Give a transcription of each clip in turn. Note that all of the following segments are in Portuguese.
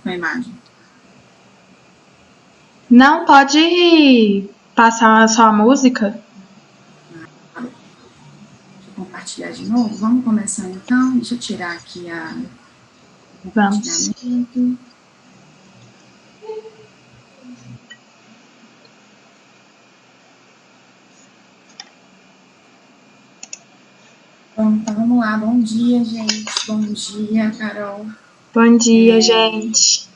com a imagem. Não, pode passar só a música. Deixa eu compartilhar de novo. Vamos começar então. Deixa eu tirar aqui o compartilhamento. Bom, então vamos lá. Bom dia, gente. Bom dia, Carol. Bom dia, gente.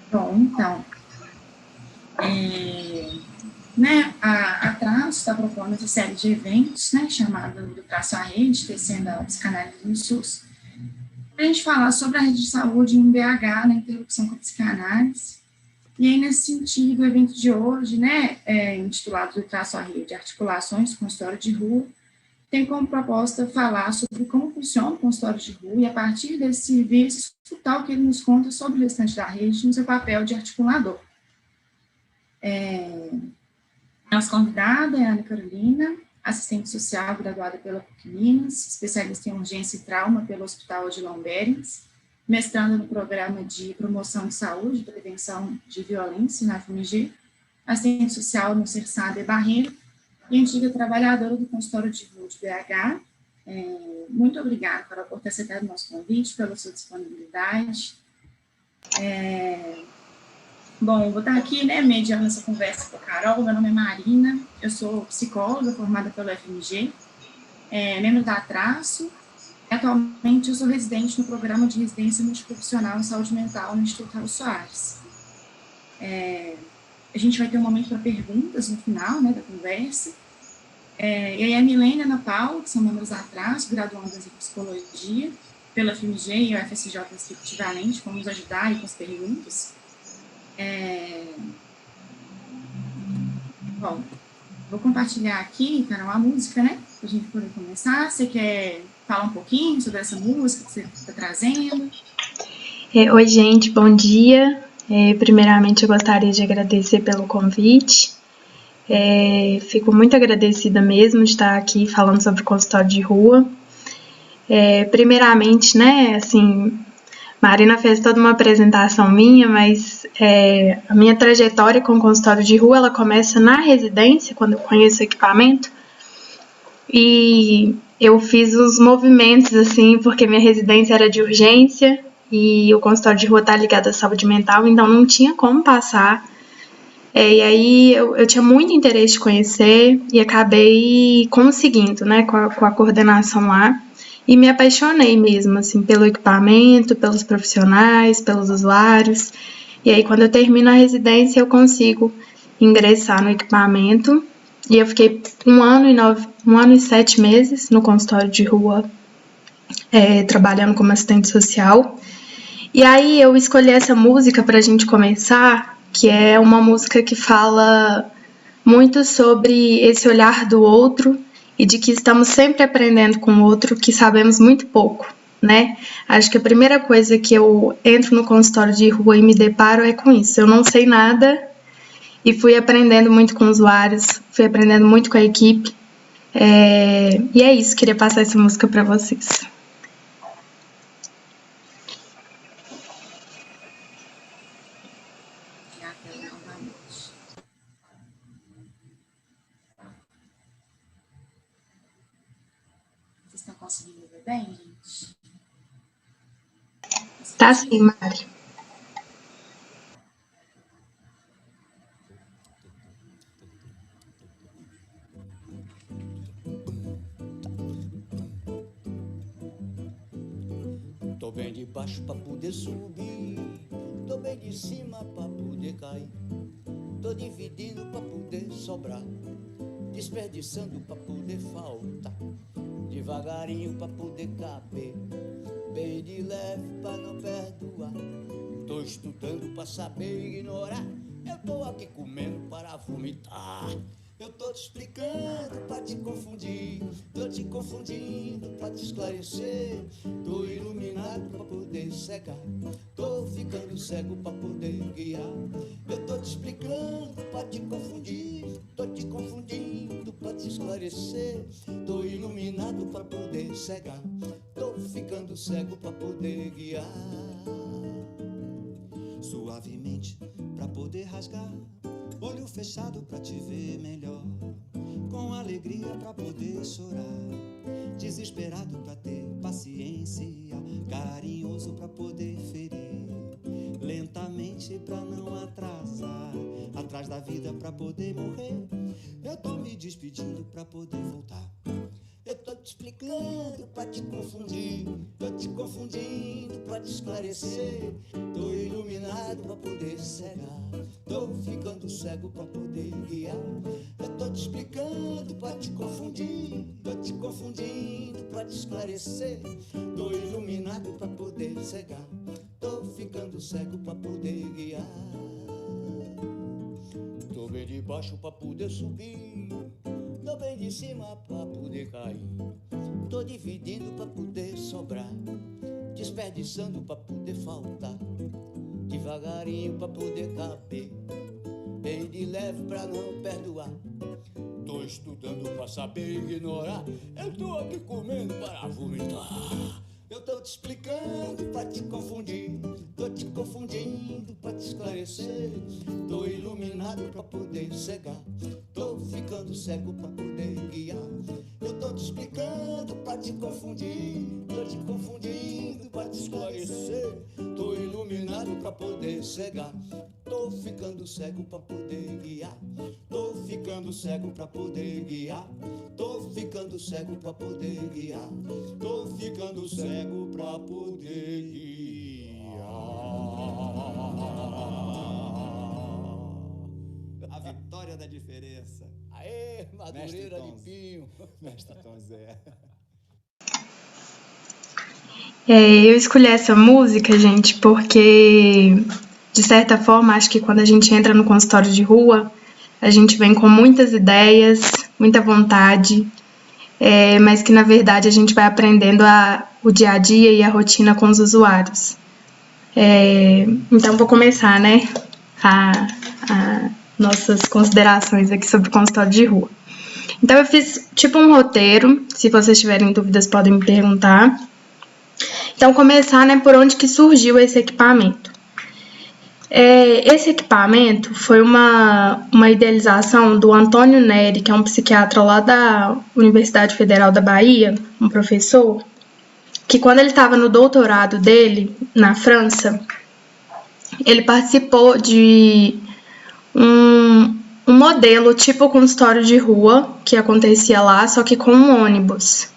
Bom, então, a Traço está propondo essa série de eventos, né, chamada do Traço à Rede, Tecendo a Psicanálise no SUS, para a gente falar sobre a rede de saúde em BH, na interrupção com a psicanálise. E aí, nesse sentido, o evento de hoje, né, intitulado do Traço à Rede, Articulações com Consultório de Rua, tem como proposta falar sobre como funciona o consultório de rua e, a partir desse serviço, escutar o que ele nos conta sobre o restante da rede no seu papel de articulador. Nossa convidada é a Ana Carolina, assistente social graduada pela PUC Minas, especialista em urgência e trauma pelo Hospital Odilon Berens, mestranda no programa de promoção de saúde e prevenção de violência na FMG, assistente social no CERSAB Barreiro e antiga trabalhadora do consultório de rua de BH. Muito obrigada, Carol, por ter aceitado o nosso convite, pela sua disponibilidade. Bom, vou estar aqui, né, mediando essa conversa com a Carol. Meu nome é Marina, eu sou psicóloga formada pelo FMG, membro da Traço, e atualmente eu sou residente no programa de residência multiprofissional em saúde mental no Instituto Raul Soares. A gente vai ter um momento para perguntas no final, né, da conversa. E aí a Milene e a Ana Paula, que são membros da Traço, graduandas em psicologia pela FMG e o FSJ respectivamente, vão nos ajudar aí com as perguntas. Bom, vou compartilhar aqui, Carol, a música, né, para a gente poder começar. Você quer falar um pouquinho sobre essa música que você está trazendo? Oi, gente, bom dia. Primeiramente, eu gostaria de agradecer pelo convite. Fico muito agradecida mesmo de estar aqui falando sobre o consultório de rua. Primeiramente, né, assim, Marina fez toda uma apresentação minha, mas a minha trajetória com o consultório de rua, ela começa na residência, quando eu conheço o equipamento, e eu fiz os movimentos, assim, porque minha residência era de urgência, e o consultório de rua está ligado à saúde mental, então não tinha como passar. E aí eu tinha muito interesse de conhecer e acabei conseguindo, né, com a coordenação lá. E me apaixonei mesmo, assim, pelo equipamento, pelos profissionais, pelos usuários. E aí, quando eu termino a residência, eu consigo ingressar no equipamento. E eu fiquei 1 ano e 7 meses no consultório de rua, trabalhando como assistente social. E aí, eu escolhi essa música para a gente começar, que é uma música que fala muito sobre esse olhar do outro e de que estamos sempre aprendendo com o outro, que sabemos muito pouco, né? Acho que a primeira coisa que eu entro no consultório de rua e me deparo é com isso. Eu não sei nada e fui aprendendo muito com usuários, fui aprendendo muito com a equipe. E é isso, queria passar essa música para vocês. Vocês estão conseguindo ver bem, gente? Tá sim, Mari. Tô bem de baixo pra poder subir, tô bem de cima pra poder cair, tô dividindo pra poder sobrar, desperdiçando pra poder faltar, devagarinho pra poder caber, bem de leve pra não perdoar. Tô estudando pra saber ignorar, eu tô aqui comendo para vomitar. Eu tô te explicando pra te confundir, tô te confundindo pra te esclarecer. Tô iluminado pra poder cegar, tô ficando cego pra poder guiar. Eu tô te explicando pra te confundir, tô te confundindo pra te esclarecer. Tô iluminado pra poder cegar, tô ficando cego pra poder guiar. suavemente pra poder rasgar, olho fechado pra te ver melhor, com alegria pra poder chorar, desesperado pra ter paciência, carinhoso pra poder ferir, lentamente pra não atrasar, atrás da vida pra poder morrer. Eu tô me despedindo pra poder voltar. Eu tô te explicando pra te confundir, tô te confundindo pra te esclarecer. Tô iluminado pra poder cegar, tô ficando cego pra poder guiar. Eu tô te explicando pra te confundir, tô te confundindo pra te esclarecer. Tô iluminado pra poder cegar, tô ficando cego pra poder guiar. Tô bem de baixo pra poder subir, tô bem de cima pra poder cair, tô dividindo pra poder sobrar, desperdiçando pra poder faltar, devagarinho pra poder caber, bem de leve pra não perdoar. Tô estudando pra saber ignorar, eu tô aqui comendo para vomitar. Eu tô te explicando pra te confundir, tô te confundindo pra te esclarecer. Tô iluminado pra poder cegar, tô ficando cego pra poder guiar. Eu tô te explicando pra te confundir, tô te confundindo pra te esclarecer. Tô iluminado pra poder cegar, tô ficando cego pra poder guiar. Tô ficando cego pra poder guiar, tô ficando cego pra poder guiar, tô ficando cego pra poder guiar. A vitória da diferença. Aê, Madureira de Pinho. Mestre Tom Zé. Eu escolhi essa música, gente, porque, de certa forma, acho que quando a gente entra no consultório de rua, a gente vem com muitas ideias, muita vontade, mas que, na verdade, a gente vai aprendendo o dia a dia e a rotina com os usuários. Então, vou começar, né, a nossas considerações aqui sobre o consultório de rua. Então, eu fiz tipo um roteiro, se vocês tiverem dúvidas podem me perguntar. Então, começar, né, por onde que surgiu esse equipamento. Esse equipamento foi uma idealização do Antônio Neri, que é um psiquiatra lá da Universidade Federal da Bahia, um professor, que quando ele estava no doutorado dele, na França, ele participou de um modelo tipo consultório de rua, que acontecia lá, só que com um ônibus.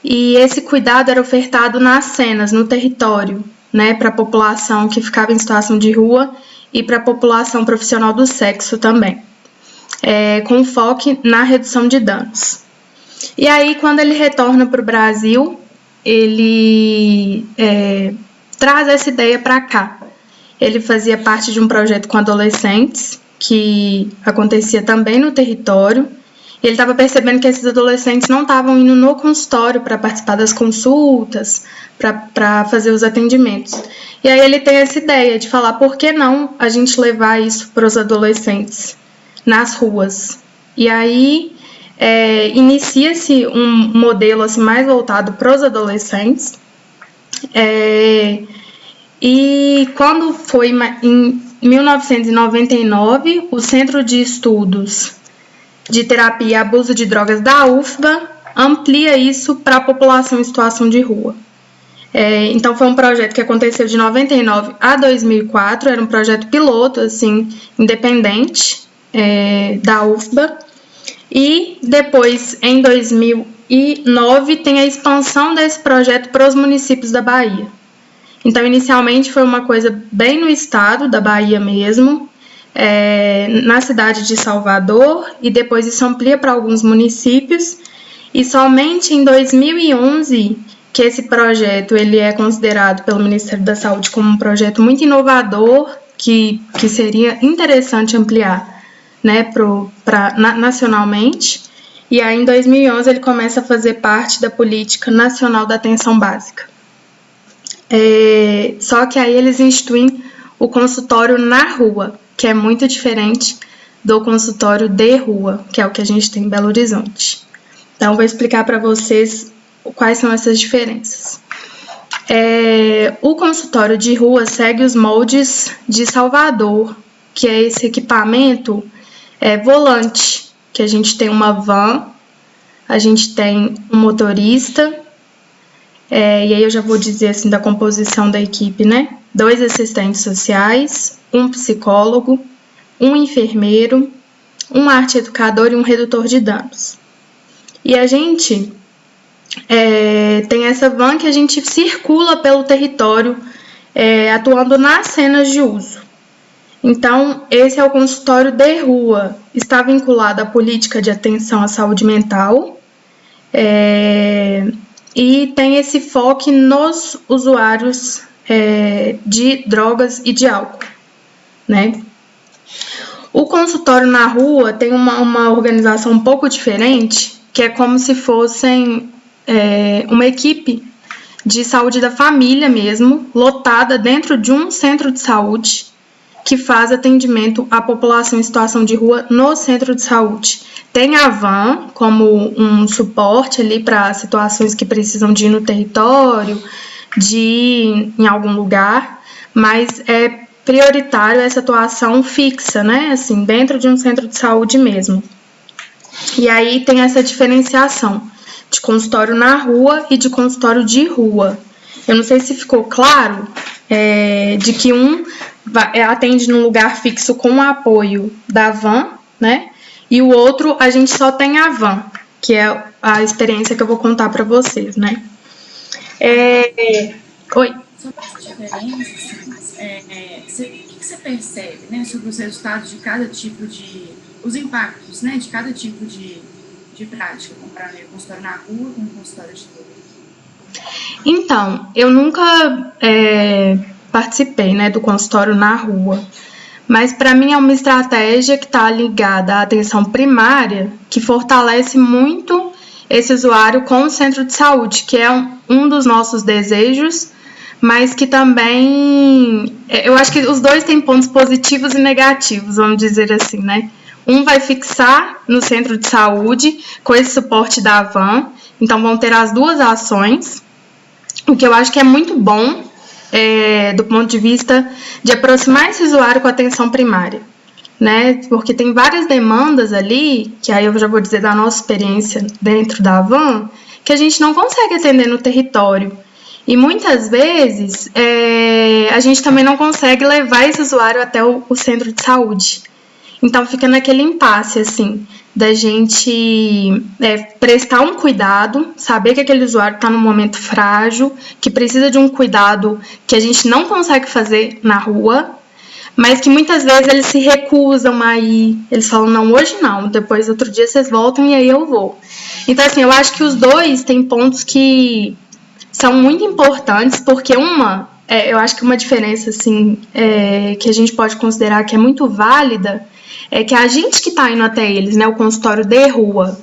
E esse cuidado era ofertado nas cenas, no território, né, para a população que ficava em situação de rua e para a população profissional do sexo também, com foco na redução de danos. E aí, quando ele retorna para o Brasil, ele traz essa ideia para cá. Ele fazia parte de um projeto com adolescentes, que acontecia também no território, e ele estava percebendo que esses adolescentes não estavam indo no consultório para participar das consultas, para fazer os atendimentos. E aí ele tem essa ideia de falar, por que não a gente levar isso para os adolescentes nas ruas? E aí inicia-se um modelo assim, mais voltado para os adolescentes. E quando foi em 1999, o Centro de Estudos de Terapia e Abuso de Drogas da UFBA amplia isso para a população em situação de rua. Então, foi um projeto que aconteceu de 99 a 2004, era um projeto piloto, assim, independente, da UFBA. E depois, em 2009, tem a expansão desse projeto para os municípios da Bahia. Então, inicialmente, foi uma coisa bem no estado da Bahia mesmo, na cidade de Salvador, e depois isso amplia para alguns municípios, e somente em 2011 que esse projeto ele é considerado pelo Ministério da Saúde como um projeto muito inovador, que seria interessante ampliar, né, nacionalmente, e aí em 2011 ele começa a fazer parte da Política Nacional da Atenção Básica. Só que aí eles instituem o consultório na rua, que é muito diferente do consultório de rua, que é o que a gente tem em Belo Horizonte. Então, vou explicar para vocês quais são essas diferenças. O consultório de rua segue os moldes de Salvador, que é esse equipamento volante, que a gente tem uma van, a gente tem um motorista, e aí eu já vou dizer assim da composição da equipe, né? 2 assistentes sociais, um psicólogo, um enfermeiro, um arte educador e um redutor de danos. E a gente tem essa van que a gente circula pelo território, atuando nas cenas de uso. Então, esse é o consultório de rua, está vinculado à política de atenção à saúde mental, e tem esse foco nos usuários de drogas e de álcool, né? O consultório na rua tem uma organização um pouco diferente, que é como se fossem uma equipe de saúde da família mesmo, lotada dentro de um centro de saúde, que faz atendimento à população em situação de rua no centro de saúde. Tem a van como um suporte ali para situações que precisam de ir no território, de ir em algum lugar, mas é prioritário essa atuação fixa, né? Assim, dentro de um centro de saúde mesmo. E aí tem essa diferenciação de consultório na rua e de consultório de rua. Eu não sei se ficou claro de que um atende num lugar fixo com o apoio da van, né? E o outro a gente só tem a van, que é a experiência que eu vou contar para vocês, né? Oi. Sobre as diferenças, o que você percebe, né, sobre os resultados de cada tipo os impactos, né, de cada tipo de prática, comparando o consultório na rua com o consultório de rua? Então, eu nunca participei, né, do consultório na rua, mas para mim é uma estratégia que está ligada à atenção primária, que fortalece muito esse usuário com o centro de saúde, que é um dos nossos desejos, mas que também, eu acho que os dois têm pontos positivos e negativos, vamos dizer assim, né? Um vai fixar no centro de saúde com esse suporte da van, então vão ter as duas ações, o que eu acho que é muito bom do ponto de vista de aproximar esse usuário com a atenção primária, né? Porque tem várias demandas ali, que aí eu já vou dizer da nossa experiência dentro da van, que a gente não consegue atender no território. E muitas vezes a gente também não consegue levar esse usuário até o centro de saúde. Então fica naquele impasse, assim, da gente prestar um cuidado, saber que aquele usuário está num momento frágil, que precisa de um cuidado que a gente não consegue fazer na rua, mas que muitas vezes eles se recusam a ir, eles falam, não, hoje não, depois outro dia vocês voltam e aí eu vou. Então, assim, eu acho que os dois têm pontos que são muito importantes, porque eu acho que uma diferença, assim, que a gente pode considerar que é muito válida, é que a gente que está indo até eles, né, o consultório de rua,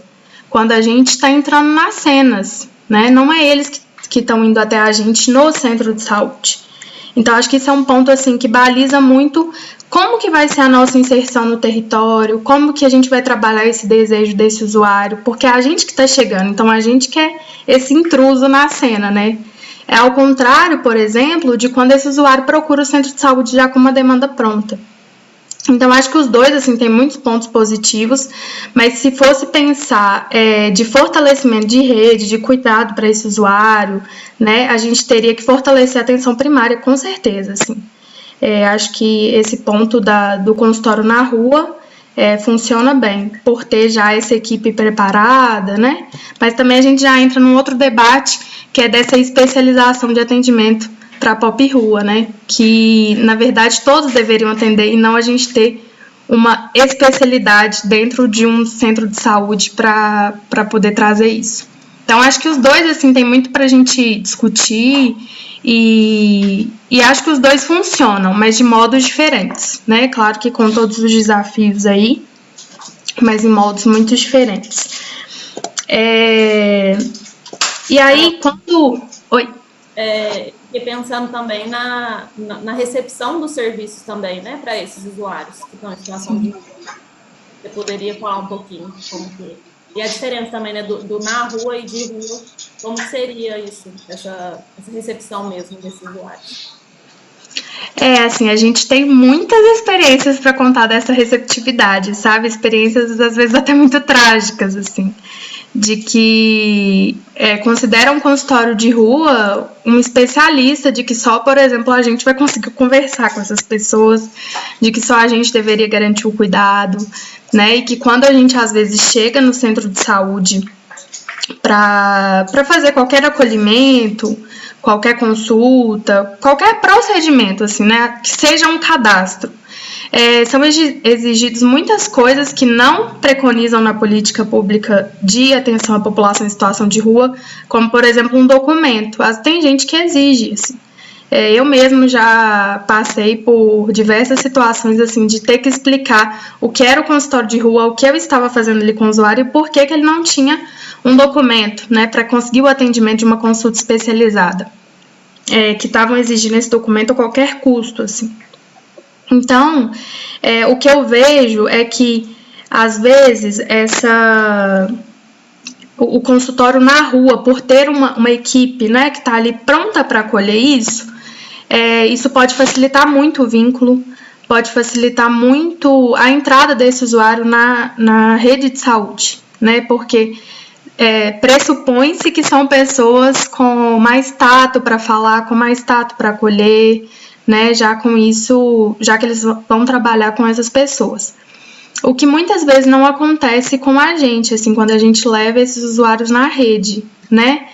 quando a gente está entrando nas cenas, né, não é eles que estão indo até a gente no centro de saúde. Então, acho que isso é um ponto, assim, que baliza muito como que vai ser a nossa inserção no território, como que a gente vai trabalhar esse desejo desse usuário, porque é a gente que está chegando, então a gente quer esse intruso na cena, né? É ao contrário, por exemplo, de quando esse usuário procura o centro de saúde já com uma demanda pronta. Então, acho que os dois, assim, têm muitos pontos positivos, mas se fosse pensar de fortalecimento de rede, de cuidado para esse usuário, né, a gente teria que fortalecer a atenção primária, com certeza, assim. Acho que esse ponto do consultório na rua funciona bem, por ter já essa equipe preparada, né, mas também a gente já entra num outro debate, que é dessa especialização de atendimento para a pop rua, né? Que, na verdade, todos deveriam atender e não a gente ter uma especialidade dentro de um centro de saúde para poder trazer isso. Então, acho que os dois, assim, tem muito para a gente discutir e acho que os dois funcionam, mas de modos diferentes, né? Claro que com todos os desafios aí, mas em modos muito diferentes. E aí, quando... Oi? E pensando também na recepção dos serviços também, né, para esses usuários que estão em situação de rua. Você poderia falar um pouquinho como que E a diferença também, né, do na rua e de rua, como seria isso, essa recepção mesmo desses usuários? Assim, a gente tem muitas experiências para contar dessa receptividade, sabe? Experiências, às vezes, até muito trágicas, assim. De que considera um consultório de rua um especialista, de que só, por exemplo, a gente vai conseguir conversar com essas pessoas, de que só a gente deveria garantir o cuidado, né? E que quando a gente, às vezes, chega no centro de saúde para fazer qualquer acolhimento, qualquer consulta, qualquer procedimento, assim, né? Que seja um cadastro. São exigidas muitas coisas que não preconizam na política pública de atenção à população em situação de rua, como, por exemplo, um documento. Tem gente que exige, assim. Eu mesmo já passei por diversas situações assim de ter que explicar o que era o consultório de rua, o que eu estava fazendo ali com o usuário e por que ele não tinha um documento, né, para conseguir o atendimento de uma consulta especializada, que estavam exigindo esse documento a qualquer custo, assim. Então, o que eu vejo é que, às vezes, o consultório na rua, por ter uma equipe, né, que está ali pronta para acolher isso pode facilitar muito o vínculo, pode facilitar muito a entrada desse usuário na rede de saúde, né, porque pressupõe-se que são pessoas com mais tato para falar, com mais tato para acolher, né, já com isso, já que eles vão trabalhar com essas pessoas. O que muitas vezes não acontece com a gente, assim, quando a gente leva esses usuários na rede, né,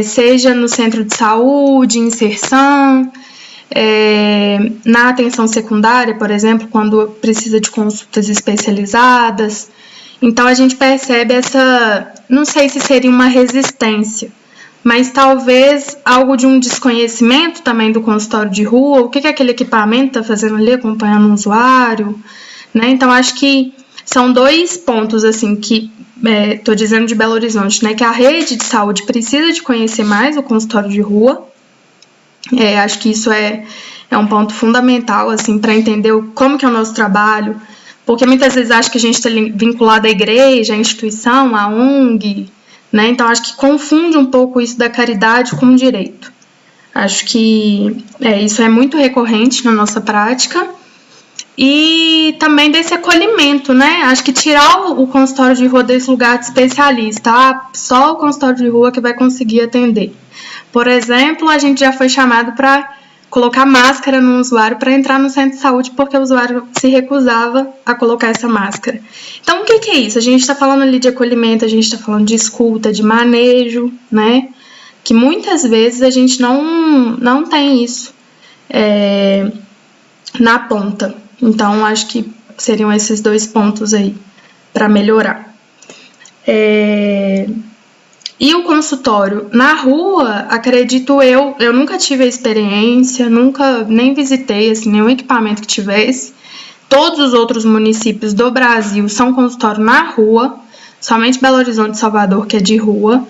seja no centro de saúde, inserção, na atenção secundária, por exemplo, quando precisa de consultas especializadas. Então, a gente percebe não sei se seria uma resistência, mas talvez algo de um desconhecimento também do consultório de rua, o que aquele equipamento está fazendo ali, acompanhando um usuário, né? Então, acho que são 2 pontos, assim, que estou dizendo de Belo Horizonte, né? Que a rede de saúde precisa de conhecer mais o consultório de rua. Acho que isso é um ponto fundamental, assim, para entender como que é o nosso trabalho, porque muitas vezes acho que a gente está vinculado à igreja, à instituição, à ONG, né? Então, acho que confunde um pouco isso da caridade com o direito. Acho que isso é muito recorrente na nossa prática. E também desse acolhimento, né? Acho que tirar o consultório de rua desse lugar de especialista, só o consultório de rua que vai conseguir atender. Por exemplo, a gente já foi chamado para colocar máscara no usuário para entrar no centro de saúde porque o usuário se recusava a colocar essa máscara. Então, o que é isso? A gente está falando ali de acolhimento, a gente está falando de escuta, de manejo, né? Que muitas vezes a gente não tem isso na ponta. Então, acho que seriam esses 2 pontos aí para melhorar. E o consultório na rua, acredito eu nunca tive a experiência, nunca nem visitei assim, nenhum equipamento que tivesse. Todos os outros municípios do Brasil são consultório na rua, somente Belo Horizonte e Salvador que é de rua.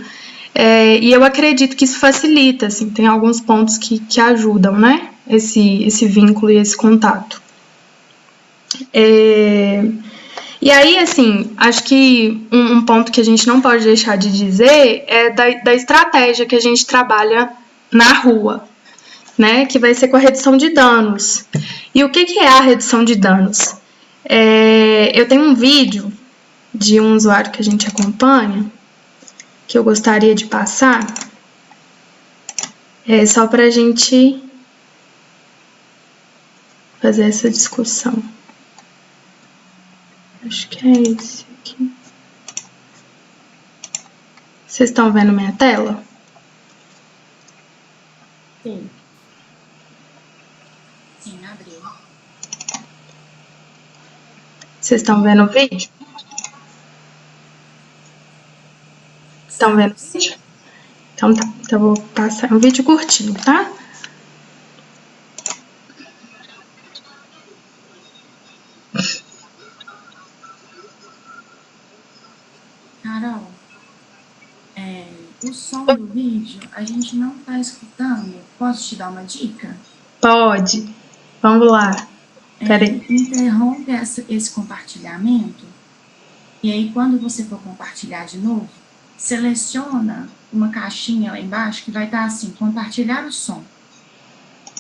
E eu acredito que isso facilita, assim, tem alguns pontos que ajudam, né? Esse vínculo e esse contato. E aí, assim, acho que um ponto que a gente não pode deixar de dizer é da estratégia que a gente trabalha na rua, né? Que vai ser com a redução de danos. E o que é a redução de danos? Eu tenho um vídeo de um usuário que a gente acompanha, que eu gostaria de passar, só para a gente fazer essa discussão. Acho que é esse aqui. Vocês estão vendo minha tela? Sim. Sim, abriu. Vocês estão vendo o vídeo? Estão vendo o vídeo? Então tá, então eu vou passar um vídeo curtinho, tá? Carol, o som do vídeo a gente não está escutando. Posso te dar uma dica? Pode. Vamos lá. Peraí. Interrompe esse compartilhamento E aí, quando você for compartilhar de novo, seleciona uma caixinha lá embaixo que vai estar assim, compartilhar o som.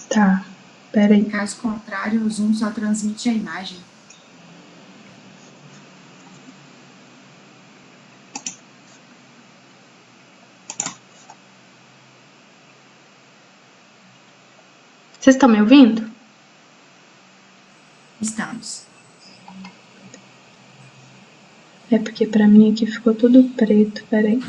Tá, peraí. Caso contrário, o Zoom só transmite a imagem. Vocês estão me ouvindo? Estamos. É porque pra mim aqui ficou tudo preto, peraí.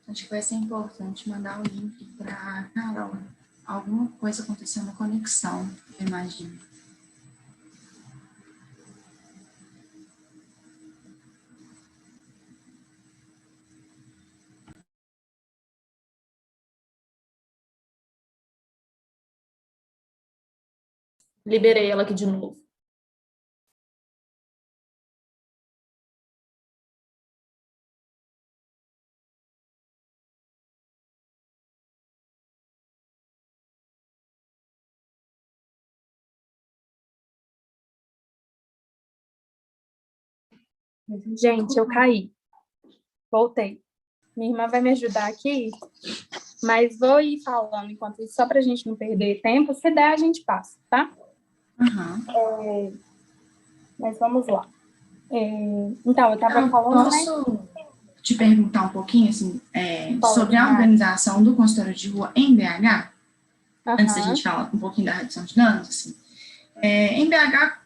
Acho que vai ser importante mandar o link para Carol. Alguma coisa aconteceu na conexão, eu imagino. Liberei ela aqui de novo. Gente, eu caí. Voltei. Minha irmã vai me ajudar aqui, mas vou ir falando enquanto isso, só para a gente não perder tempo. Se der, a gente passa, tá? Mas vamos lá. Então, eu estava falando, Posso te perguntar um pouquinho assim, sobre a organização do consultório de rua em BH? Antes da gente falar um pouquinho da redução de danos, assim. Em BH,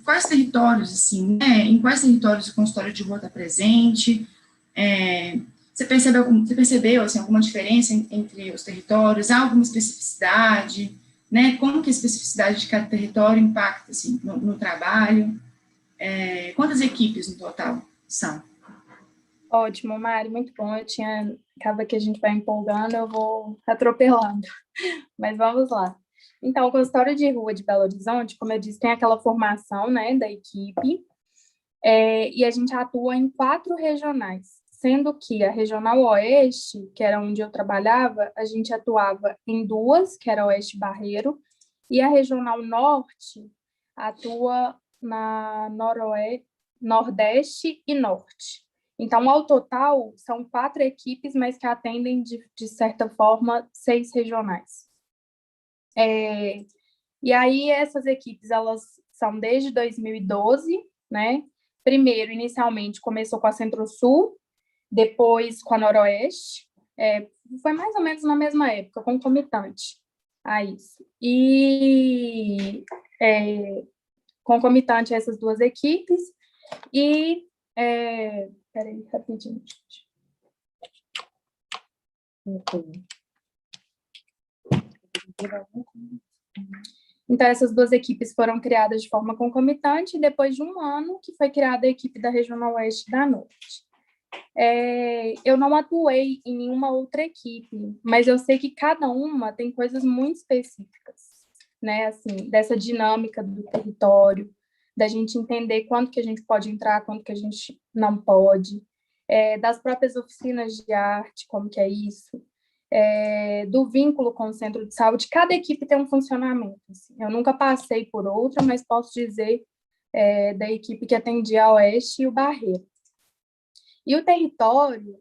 quais territórios, assim, né? Em quais territórios o consultório de rua está presente? Você percebeu assim, alguma diferença entre os territórios? Há alguma especificidade? Né? Como que a especificidade de cada território impacta assim, no trabalho? Quantas equipes no total são? Ótimo, Mari, muito bom. Acaba que a gente vai empolgando, eu vou atropelando. Mas vamos lá. Então, o consultório de rua de Belo Horizonte, como eu disse, tem aquela formação, né, da equipe, e a gente atua em 4 regionais, sendo que a Regional Oeste, que era onde eu trabalhava, a gente atuava em 2, que era Oeste Barreiro, e a Regional Norte atua na Nordeste e Norte. Então, ao total, são 4 equipes, mas que atendem, de certa forma, 6 regionais. E aí, essas equipes, elas são desde 2012, né? Primeiro, inicialmente, começou com a Centro-Sul, depois com a Noroeste, foi mais ou menos na mesma época, concomitante a isso. E concomitante a essas 2 equipes, e... peraí, rapidinho, gente. Então, essas 2 equipes foram criadas de forma concomitante, e depois de 1 ano que foi criada a equipe da Regional Oeste da Norte. Eu não atuei em nenhuma outra equipe, mas eu sei que cada uma tem coisas muito específicas, né? Assim, dessa dinâmica do território, da gente entender quanto que a gente pode entrar, quanto que a gente não pode, das próprias oficinas de arte, como que é isso, do vínculo com o centro de saúde. Cada equipe tem um funcionamento. Assim. Eu nunca passei por outra, mas posso dizer da equipe que atendia a Oeste e o Barreiro. E o território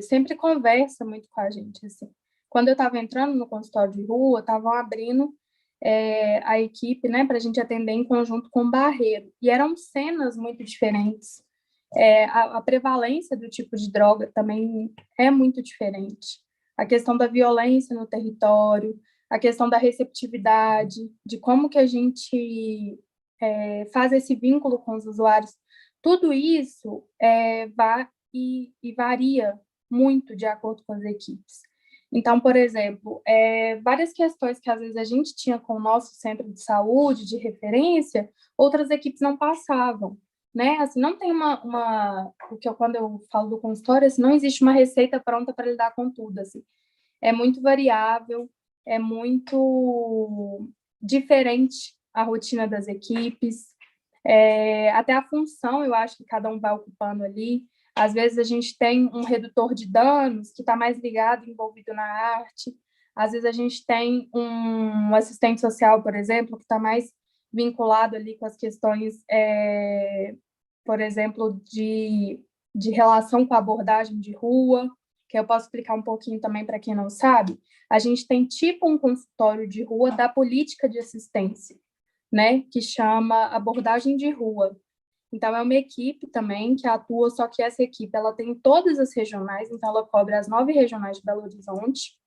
sempre conversa muito com a gente. Assim. Quando eu estava entrando no consultório de rua, estavam abrindo a equipe, né, para a gente atender em conjunto com o Barreiro. E eram cenas muito diferentes. A prevalência do tipo de droga também é muito diferente. A questão da violência no território, a questão da receptividade, de como que a gente faz esse vínculo com os usuários, tudo isso varia muito de acordo com as equipes. Então, por exemplo, várias questões que às vezes a gente tinha com o nosso centro de saúde, de referência, outras equipes não passavam, né? Assim, não tem quando eu falo do consultório, assim, não existe uma receita pronta para lidar com tudo, assim. É muito variável, é muito diferente a rotina das equipes, até a função, eu acho que cada um vai ocupando ali. Às vezes a gente tem um redutor de danos que está mais ligado, envolvido na arte. Às vezes a gente tem um assistente social, por exemplo, que está mais vinculado ali com as questões, por exemplo, de relação com a abordagem de rua, que eu posso explicar um pouquinho também para quem não sabe. A gente tem tipo um consultório de rua da política de assistência, né, que chama abordagem de rua. Então, é uma equipe também que atua, só que essa equipe ela tem todas as regionais, então ela cobre as 9 regionais de Belo Horizonte,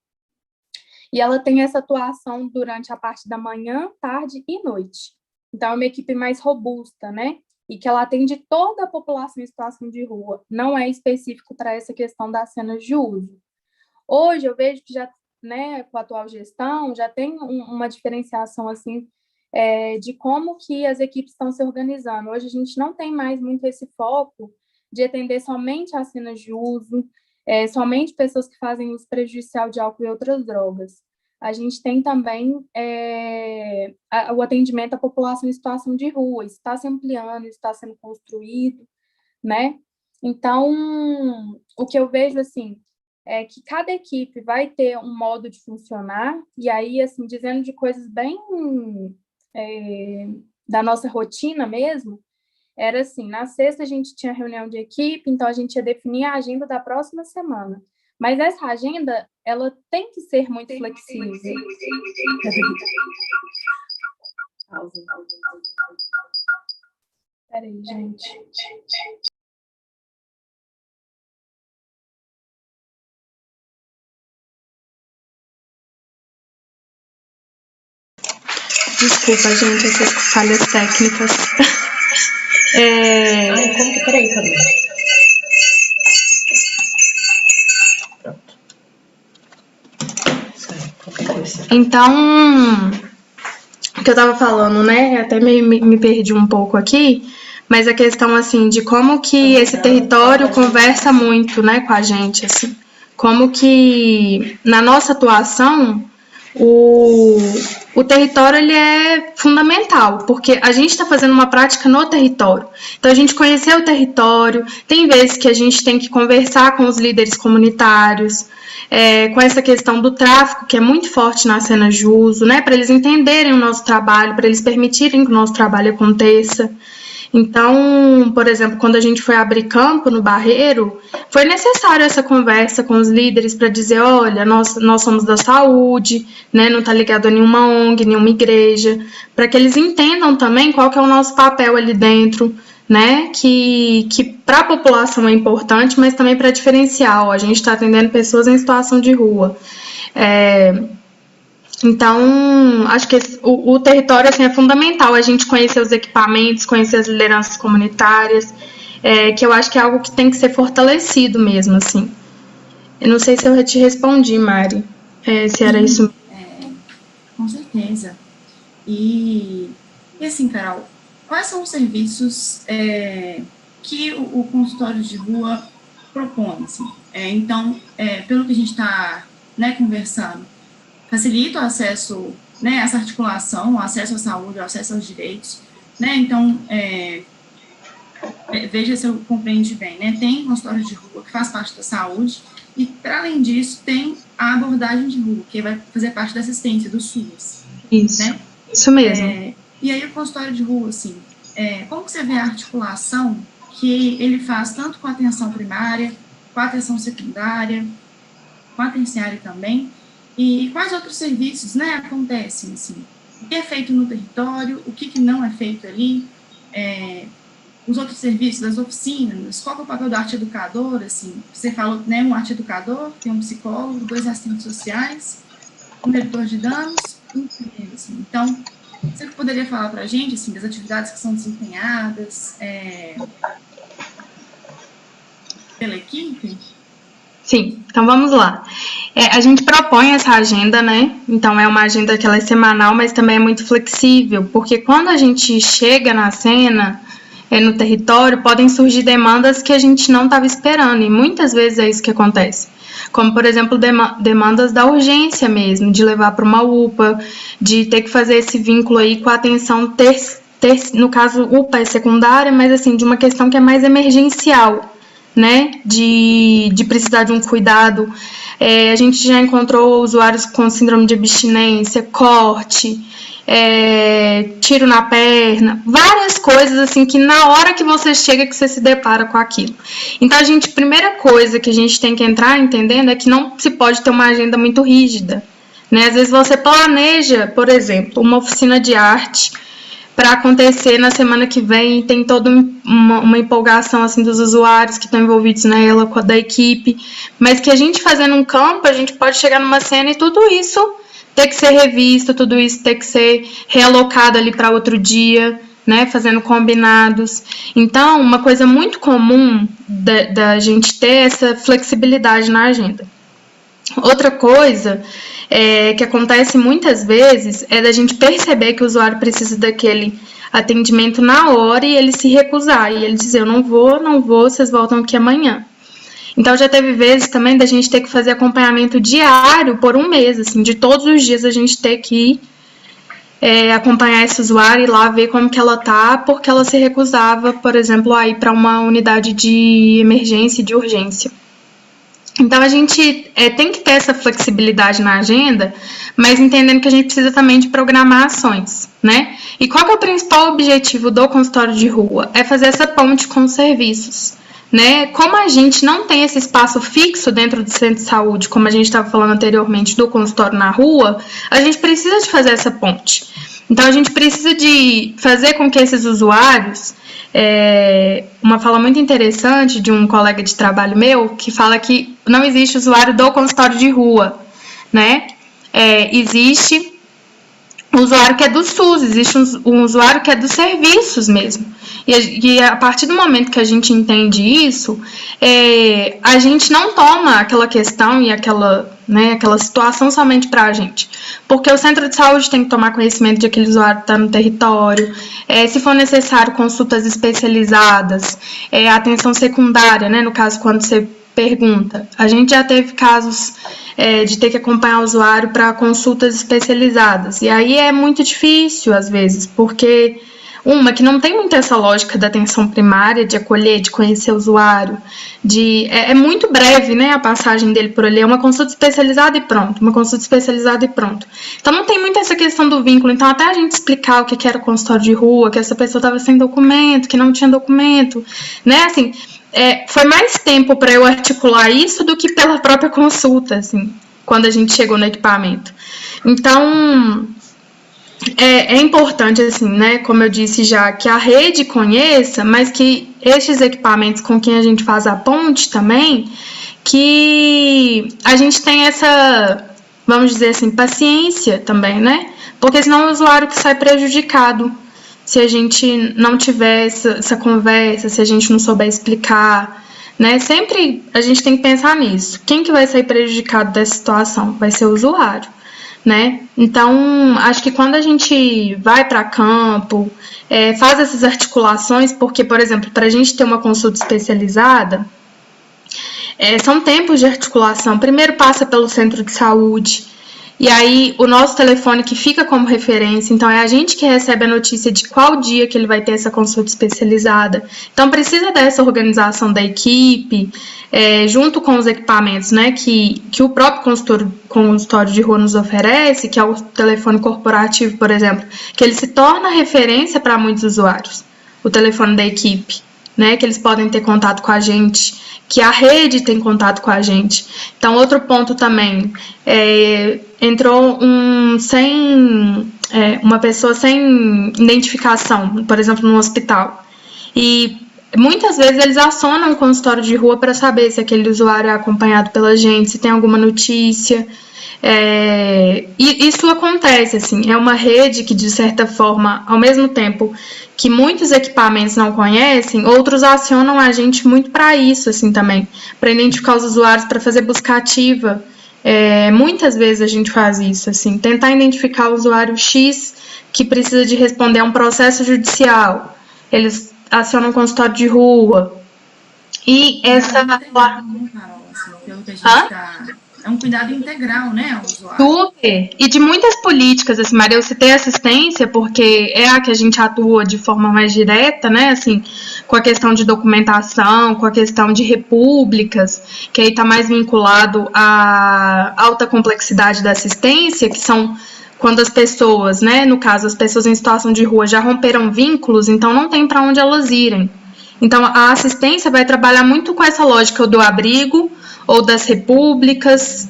e ela tem essa atuação durante a parte da manhã, tarde e noite. Então, é uma equipe mais robusta, né? E que ela atende toda a população em situação de rua, não é específico para essa questão das cenas de uso. Hoje, eu vejo que já, né, com a atual gestão, já tem uma diferenciação, assim, de como que as equipes estão se organizando. Hoje a gente não tem mais muito esse foco de atender somente as cenas de uso, somente pessoas que fazem uso prejudicial de álcool e outras drogas. A gente tem também o atendimento à população em situação de rua, isso está se ampliando, isso está sendo construído, né? Então, o que eu vejo, assim, é que cada equipe vai ter um modo de funcionar, e aí, assim, dizendo de coisas bem da nossa rotina mesmo, era assim, na sexta a gente tinha reunião de equipe, então a gente ia definir a agenda da próxima semana. Mas essa agenda, ela tem que ser muito flexível. Peraí, gente. Desculpa, gente, essas falhas técnicas. Ai, como que... Peraí, Fabi. Pronto. Então, o que eu tava falando, né? Até me perdi um pouco aqui, mas a questão, assim, de como que esse território conversa muito, né, com a gente, assim. Como que, na nossa atuação, o território ele é fundamental, porque a gente está fazendo uma prática no território. Então, a gente conhecer o território, tem vezes que a gente tem que conversar com os líderes comunitários, com essa questão do tráfico, que é muito forte nas cenas de uso, né, para eles entenderem o nosso trabalho, para eles permitirem que o nosso trabalho aconteça. Então, por exemplo, quando a gente foi abrir campo no Barreiro, foi necessário essa conversa com os líderes para dizer, olha, nós somos da saúde, né, não está ligado a nenhuma ONG, nenhuma igreja, para que eles entendam também qual que é o nosso papel ali dentro, né, que para a população é importante, mas também para diferencial. A gente está atendendo pessoas em situação de rua. Então, acho que o território assim, é fundamental a gente conhecer os equipamentos, conhecer as lideranças comunitárias, que eu acho que é algo que tem que ser fortalecido mesmo, assim. Eu não sei se eu te respondi, Mari, se era isso. Com certeza. E assim, Carol, quais são os serviços que o consultório de rua propõe? Assim? Então, pelo que a gente está, né, conversando, facilita o acesso, né, essa articulação, o acesso à saúde, o acesso aos direitos, né, então, veja se eu compreendi bem, né, tem consultório de rua que faz parte da saúde, e, para além disso, tem a abordagem de rua, que vai fazer parte da assistência do SUS. Isso, né? Isso mesmo. E aí, o consultório de rua, assim, como que você vê a articulação que ele faz tanto com a atenção primária, com a atenção secundária, com a terciária também, e quais outros serviços, né, acontecem, assim, o que é feito no território, o que não é feito ali, os outros serviços, das oficinas, qual é o papel do arte educador, assim, você falou, né, um arte educador, tem um psicólogo, 2 assistentes sociais, um redutor de danos, um enfermeiro, assim. Então, você poderia falar para a gente, assim, das atividades que são desempenhadas pela equipe? Sim, então vamos lá. A gente propõe essa agenda, né? Então é uma agenda que ela é semanal, mas também é muito flexível, porque quando a gente chega na cena, no território, podem surgir demandas que a gente não estava esperando, e muitas vezes é isso que acontece. Como, por exemplo, demandas da urgência mesmo, de levar para uma UPA, de ter que fazer esse vínculo aí com a atenção no caso, UPA é secundária, mas assim, de uma questão que é mais emergencial, né, de precisar de um cuidado. A gente já encontrou usuários com síndrome de abstinência, corte, tiro na perna, várias coisas assim que na hora que você chega que você se depara com aquilo. Então a primeira coisa que a gente tem que entrar entendendo é que não se pode ter uma agenda muito rígida, né? Às vezes você planeja, por exemplo, uma oficina de arte para acontecer na semana que vem, tem toda uma empolgação assim dos usuários que estão envolvidos nela, da equipe, mas que a gente fazendo um campo, a gente pode chegar numa cena e tudo isso ter que ser revisto, tudo isso ter que ser realocado ali para outro dia, né, fazendo combinados. Então, uma coisa muito comum da gente ter essa flexibilidade na agenda. Outra coisa que acontece muitas vezes é da gente perceber que o usuário precisa daquele atendimento na hora e ele se recusar, e ele dizer, eu não vou, vocês voltam aqui amanhã. Então, já teve vezes também da gente ter que fazer acompanhamento diário por um mês, assim, de todos os dias a gente ter que acompanhar esse usuário e lá ver como que ela tá, porque ela se recusava, por exemplo, a ir para uma unidade de emergência e de urgência. Então, a gente tem que ter essa flexibilidade na agenda, mas entendendo que a gente precisa também de programar ações, né? E qual que é o principal objetivo do consultório de rua? É fazer essa ponte com os serviços, né? Como a gente não tem esse espaço fixo dentro do centro de saúde, como a gente estava falando anteriormente do consultório na rua, a gente precisa de fazer essa ponte. Então, a gente precisa de fazer com que esses usuários... uma fala muito interessante de um colega de trabalho meu, que fala que não existe usuário do consultório de rua, né? Existe um usuário que é do SUS, existe um usuário que é dos serviços mesmo. E a partir do momento que a gente entende isso, a gente não toma aquela questão e aquela situação somente para a gente. Porque o centro de saúde tem que tomar conhecimento de que aquele usuário está no território, se for necessário, consultas especializadas, atenção secundária, né, no caso, quando você pergunta. A gente já teve casos de ter que acompanhar o usuário para consultas especializadas. E aí é muito difícil, às vezes, porque... que não tem muito essa lógica da atenção primária, de acolher, de conhecer o usuário, é muito breve, né, a passagem dele por ali, é uma consulta especializada e pronto, Então, não tem muito essa questão do vínculo, então até a gente explicar o que era o consultório de rua, que essa pessoa estava sem documento, que não tinha documento, né, assim, foi mais tempo para eu articular isso do que pela própria consulta, assim, quando a gente chegou no equipamento. Então... É importante, assim, né, como eu disse já, que a rede conheça, mas que estes equipamentos com quem a gente faz a ponte também, que a gente tem essa, vamos dizer assim, paciência também, né? Porque senão é o usuário que sai prejudicado, se a gente não tiver essa conversa, se a gente não souber explicar, né? Sempre a gente tem que pensar nisso. Quem que vai sair prejudicado dessa situação? Vai ser o usuário. Né? Então, acho que quando a gente vai para campo, faz essas articulações, porque, por exemplo, para a gente ter uma consulta especializada, são tempos de articulação. Primeiro passa pelo centro de saúde, e aí o nosso telefone que fica como referência, então é a gente que recebe a notícia de qual dia que ele vai ter essa consulta especializada. Então precisa dessa organização da equipe, junto com os equipamentos, né, que o próprio consultório de rua nos oferece, que é o telefone corporativo, por exemplo, que ele se torna referência para muitos usuários, o telefone da equipe, né, que eles podem ter contato com a gente, que a rede tem contato com a gente. Então, outro ponto também, entrou uma pessoa sem identificação, por exemplo, no hospital. E muitas vezes eles acionam o consultório de rua para saber se aquele usuário é acompanhado pela gente, se tem alguma notícia. E isso acontece, assim, é uma rede que, de certa forma, ao mesmo tempo que muitos equipamentos não conhecem, outros acionam a gente muito para isso, assim, também, para identificar os usuários, para fazer busca ativa. Muitas vezes a gente faz isso, assim, tentar identificar o usuário X que precisa de responder a um processo judicial. Eles acionam o consultório de rua. E essa... É um cuidado integral, né, ao usuário. Super. E de muitas políticas, assim, Maria, eu citei assistência porque é a que a gente atua de forma mais direta, né, assim, com a questão de documentação, com a questão de repúblicas, que aí está mais vinculado à alta complexidade da assistência, que são quando as pessoas, né, no caso, as pessoas em situação de rua já romperam vínculos, então não tem para onde elas irem. Então, a assistência vai trabalhar muito com essa lógica do abrigo, ou das repúblicas,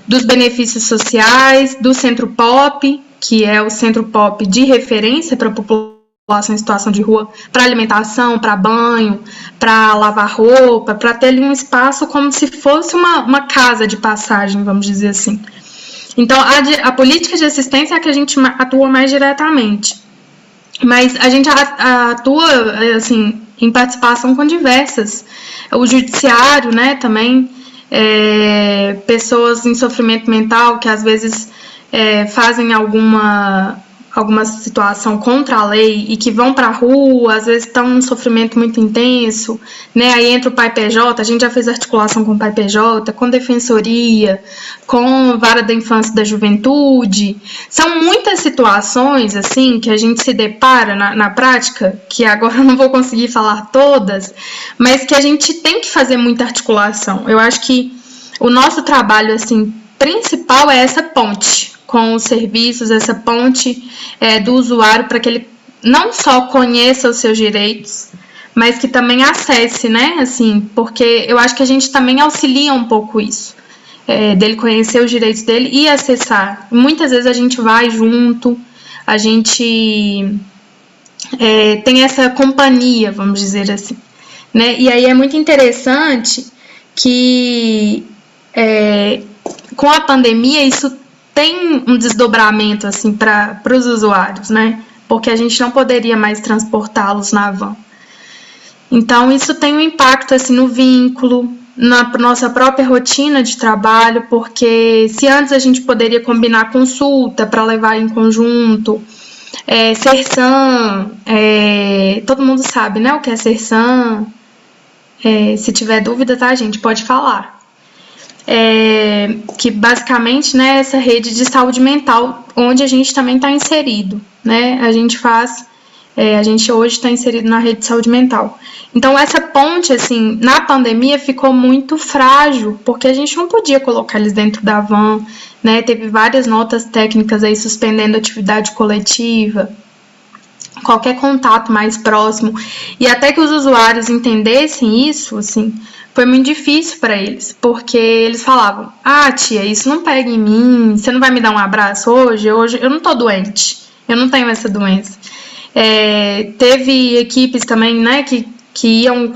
dos benefícios sociais, do Centro POP, que é o Centro POP de referência para a população em situação de rua, para alimentação, para banho, para lavar roupa, para ter ali um espaço como se fosse uma casa de passagem, vamos dizer assim. Então, a política de assistência é a que a gente atua mais diretamente. Mas a gente atua, assim, em participação com diversas. O judiciário, né, também, pessoas em sofrimento mental que às vezes fazem alguma situação contra a lei e que vão para a rua, às vezes estão num sofrimento muito intenso, né? Aí entra o PAI-PJ, a gente já fez articulação com o PAI-PJ, com defensoria, com vara da infância e da juventude. São muitas situações, assim, que a gente se depara na prática, que agora eu não vou conseguir falar todas, mas que a gente tem que fazer muita articulação. Eu acho que o nosso trabalho, assim, principal é essa ponte com os serviços, essa ponte do usuário para que ele não só conheça os seus direitos, mas que também acesse, né, assim, porque eu acho que a gente também auxilia um pouco isso, dele conhecer os direitos dele e acessar. Muitas vezes a gente vai junto, a gente tem essa companhia, vamos dizer assim, né, e aí é muito interessante que com a pandemia isso tem um desdobramento assim para os usuários, né? Porque a gente não poderia mais transportá-los na van. Então isso tem um impacto assim no vínculo, na nossa própria rotina de trabalho, porque se antes a gente poderia combinar consulta para levar em conjunto, Sersan, todo mundo sabe, né? O que é Sersan? Se tiver dúvida, tá, gente? Pode falar. Que basicamente, né, essa rede de saúde mental, onde a gente também está inserido, né, a gente hoje está inserido na rede de saúde mental. Então, essa ponte, assim, na pandemia ficou muito frágil, porque a gente não podia colocar eles dentro da van, né, teve várias notas técnicas aí suspendendo atividade coletiva, qualquer contato mais próximo, e até que os usuários entendessem isso, assim, foi muito difícil para eles, porque eles falavam, tia, isso não pega em mim, você não vai me dar um abraço hoje eu não tô doente, eu não tenho essa doença. Teve equipes também, né, que iam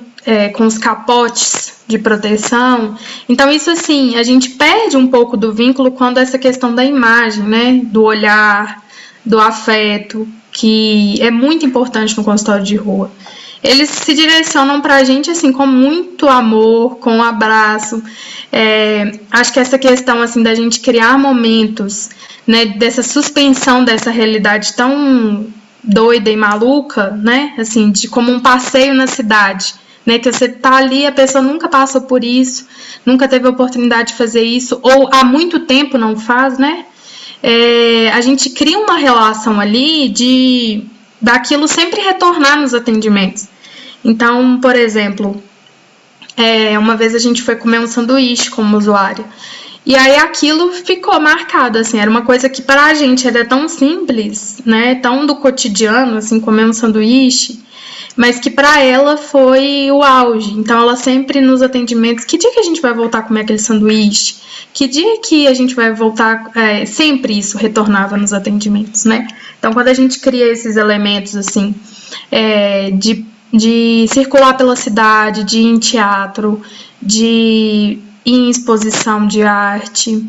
com os capotes de proteção, então isso assim, a gente perde um pouco do vínculo quando essa questão da imagem, né, do olhar, do afeto, que é muito importante no consultório de rua. Eles se direcionam para a gente assim, com muito amor, com um abraço. Acho que essa questão assim, da gente criar momentos, né, dessa suspensão dessa realidade tão doida e maluca, né, assim, de como um passeio na cidade, né, que você tá ali, a pessoa nunca passou por isso, nunca teve a oportunidade de fazer isso, ou há muito tempo não faz, né? A gente cria uma relação ali daquilo sempre retornar nos atendimentos. Então, por exemplo, uma vez a gente foi comer um sanduíche como usuária, e aí aquilo ficou marcado, assim, era uma coisa que para a gente era tão simples, né, tão do cotidiano, assim, comer um sanduíche, mas que para ela foi o auge. Então ela sempre nos atendimentos, que dia que a gente vai voltar a comer aquele sanduíche? Que dia que a gente vai voltar? Sempre isso retornava nos atendimentos, né? Então quando a gente cria esses elementos assim, de circular pela cidade, de ir em teatro, de ir em exposição de arte,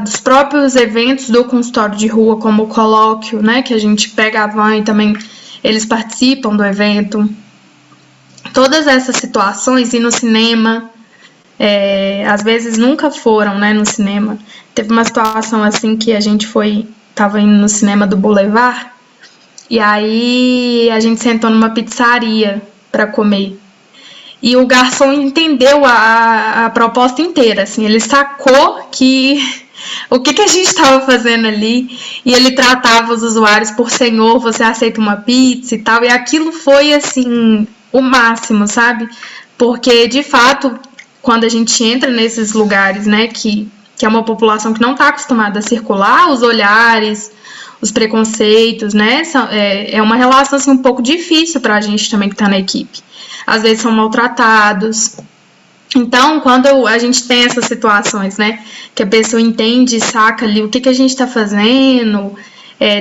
dos próprios eventos do consultório de rua, como o colóquio, né, que a gente pega a van e também eles participam do evento. Todas essas situações, e no cinema, às vezes nunca foram, né, no cinema. Teve uma situação assim que a gente estava indo no cinema do Boulevard, e aí a gente sentou numa pizzaria para comer. E o garçom entendeu a proposta inteira, assim, ele sacou o que a gente estava fazendo ali, e ele tratava os usuários por senhor, você aceita uma pizza e tal, e aquilo foi, assim, o máximo, sabe? Porque, de fato, quando a gente entra nesses lugares, né, que é uma população que não está acostumada a circular, os olhares, os preconceitos, né, é uma relação, assim, um pouco difícil para a gente também que está na equipe. Às vezes são maltratados. Então, quando a gente tem essas situações, né, que a pessoa entende e saca ali o que a gente está fazendo,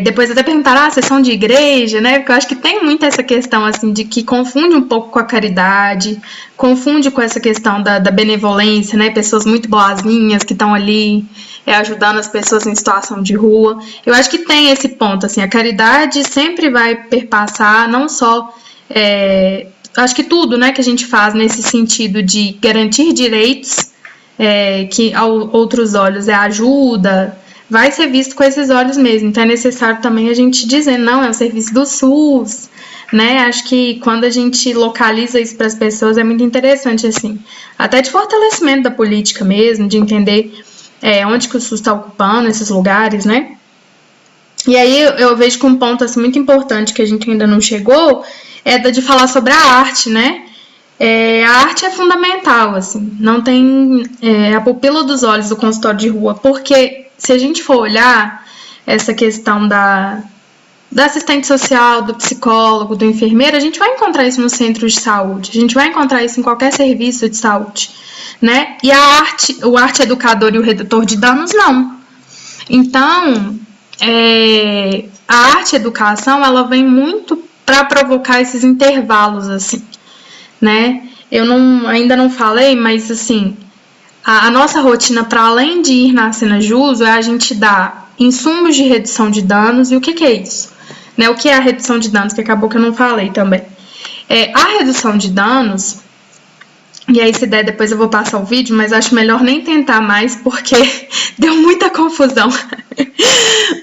depois até perguntar, vocês são de igreja, né, porque eu acho que tem muito essa questão, assim, de que confunde um pouco com a caridade, confunde com essa questão da benevolência, né, pessoas muito boazinhas que estão ali ajudando as pessoas em situação de rua. Eu acho que tem esse ponto, assim, a caridade sempre vai perpassar, não só... acho que tudo, né, que a gente faz nesse sentido de garantir direitos, que a outros olhos ajuda, vai ser visto com esses olhos mesmo. Então é necessário também a gente dizer, não, é o serviço do SUS, né? Acho que quando a gente localiza isso para as pessoas é muito interessante, assim, até de fortalecimento da política mesmo, de entender onde que o SUS está ocupando esses lugares, né? E aí eu vejo que um ponto assim, muito importante que a gente ainda não chegou de falar sobre a arte, né? A arte é fundamental, assim, não tem a pupila dos olhos do consultório de rua, porque se a gente for olhar essa questão da assistente social, do psicólogo, do enfermeiro, a gente vai encontrar isso no centro de saúde, a gente vai encontrar isso em qualquer serviço de saúde, né? E o arte educador e o redutor de danos, não. Então, a arte educação, ela vem muito para provocar esses intervalos, assim, né? Eu ainda não falei, mas, assim, a nossa rotina, para além de ir na Senajuso, a gente dar insumos de redução de danos. E o que é isso? Né? O que é a redução de danos? Que acabou que eu não falei também. A redução de danos, e aí se der depois eu vou passar o vídeo, mas acho melhor nem tentar mais, porque deu muita confusão.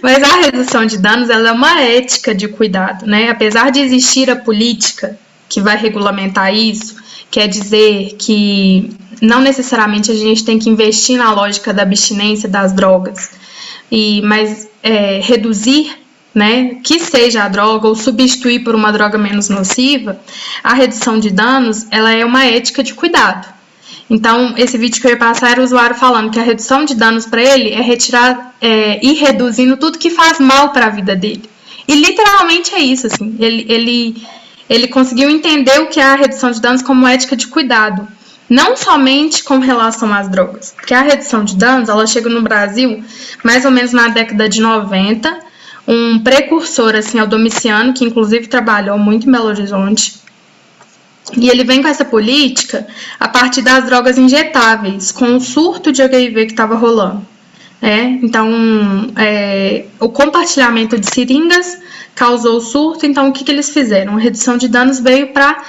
Mas a redução de danos, ela é uma ética de cuidado, né? Apesar de existir a política que vai regulamentar isso, quer dizer que não necessariamente a gente tem que investir na lógica da abstinência das drogas, mas reduzir, né, que seja a droga ou substituir por uma droga menos nociva, a redução de danos, ela é uma ética de cuidado. Então, esse vídeo que eu ia passar era o usuário falando que a redução de danos para ele é retirar, ir reduzindo tudo que faz mal para a vida dele. E literalmente é isso, assim, ele conseguiu entender o que é a redução de danos como ética de cuidado, não somente com relação às drogas, porque a redução de danos, ela chega no Brasil mais ou menos na década de 90, um precursor, assim, ao Domiciano, que inclusive trabalhou muito em Belo Horizonte, e ele vem com essa política a partir das drogas injetáveis, com o surto de HIV que estava rolando. Então, o compartilhamento de seringas causou o surto, então o que eles fizeram? A redução de danos veio para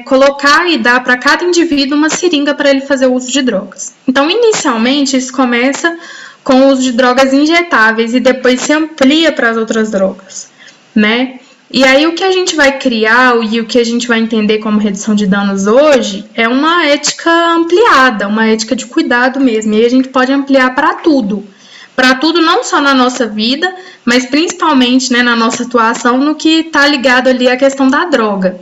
colocar e dar para cada indivíduo uma seringa para ele fazer o uso de drogas. Então, inicialmente, isso começa com o uso de drogas injetáveis e depois se amplia para as outras drogas, né? E aí o que a gente vai criar e o que a gente vai entender como redução de danos hoje é uma ética ampliada, uma ética de cuidado mesmo. E aí a gente pode ampliar para tudo não só na nossa vida, mas principalmente, né, na nossa atuação no que está ligado ali à questão da droga.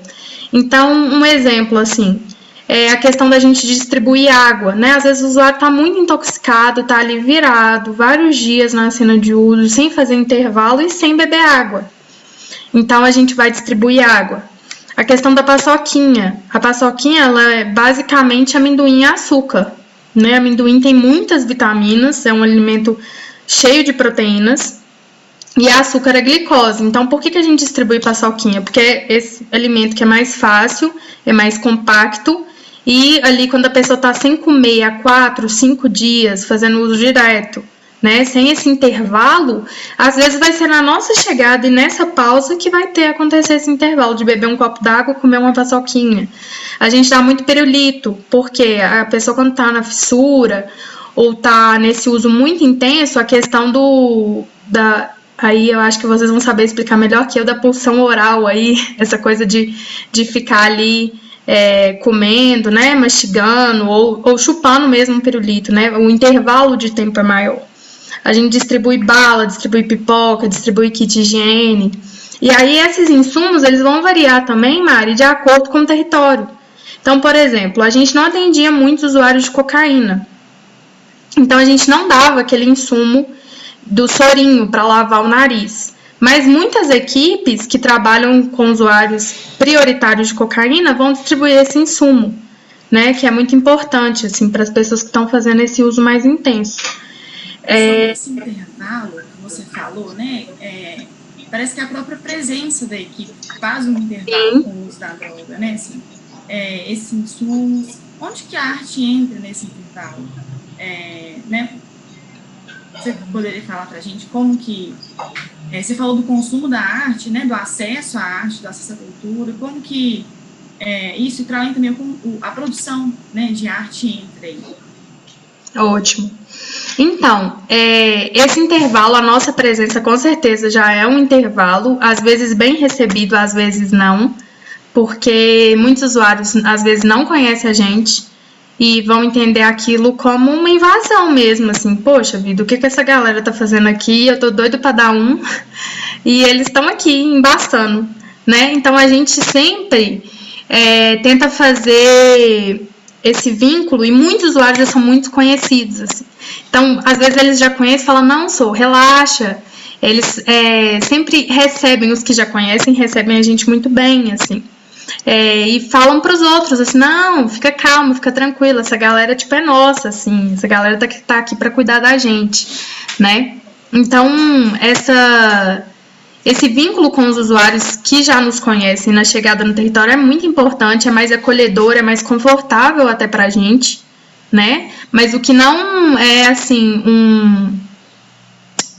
Então, um exemplo, assim, a questão da gente distribuir água, né? Às vezes o usuário está muito intoxicado, está ali virado vários dias na cena de uso, sem fazer intervalo e sem beber água. Então, a gente vai distribuir água. A questão da paçoquinha. A paçoquinha, ela é basicamente amendoim e açúcar, né? Amendoim tem muitas vitaminas, é um alimento cheio de proteínas, e açúcar é glicose. Então, por que a gente distribui paçoquinha? Porque é esse alimento que é mais fácil, é mais compacto, e ali quando a pessoa está sem comer há 4, 5 dias, fazendo uso direto, né, sem esse intervalo, às vezes vai ser na nossa chegada e nessa pausa que vai acontecer esse intervalo de beber um copo d'água, comer uma paçoquinha. A gente dá muito pirulito, porque a pessoa quando está na fissura ou está nesse uso muito intenso, a questão aí eu acho que vocês vão saber explicar melhor que eu, da pulsão oral aí, essa coisa de ficar ali comendo, né, mastigando ou chupando mesmo um pirulito, né, o intervalo de tempo é maior. A gente distribui bala, distribui pipoca, distribui kit higiene. E aí esses insumos, eles vão variar também, Mari, de acordo com o território. Então, por exemplo, a gente não atendia muitos usuários de cocaína. Então, a gente não dava aquele insumo do sorinho para lavar o nariz. Mas muitas equipes que trabalham com usuários prioritários de cocaína vão distribuir esse insumo, né? Que é muito importante, assim, para as pessoas que estão fazendo esse uso mais intenso. Sobre esse intervalo que você falou, né? Parece que a própria presença da equipe faz um intervalo com o uso da droga, né? Assim, esses insumos, onde que a arte entra nesse intervalo? Né? Você poderia falar para a gente como que... você falou do consumo da arte, né? Do acesso à arte, do acesso à cultura, como que isso traz também a produção, né, de arte entra aí. Ótimo. Então, esse intervalo, a nossa presença com certeza já é um intervalo, às vezes bem recebido, às vezes não, porque muitos usuários às vezes não conhecem a gente e vão entender aquilo como uma invasão mesmo, assim, poxa vida, o que essa galera tá fazendo aqui? Eu tô doido para dar um, e eles estão aqui embaçando, né? Então, a gente sempre tenta fazer esse vínculo, e muitos usuários já são muito conhecidos, assim. Então, às vezes eles já conhecem e falam, não, relaxa. Eles sempre recebem, os que já conhecem, recebem a gente muito bem, assim. E falam para os outros, assim, não, fica calmo, fica tranquilo, essa galera, tipo, é nossa, assim, essa galera tá aqui para cuidar da gente, né? Então, esse vínculo com os usuários que já nos conhecem na chegada no território é muito importante, é mais acolhedor, é mais confortável até pra gente, né? Mas o que não é, assim,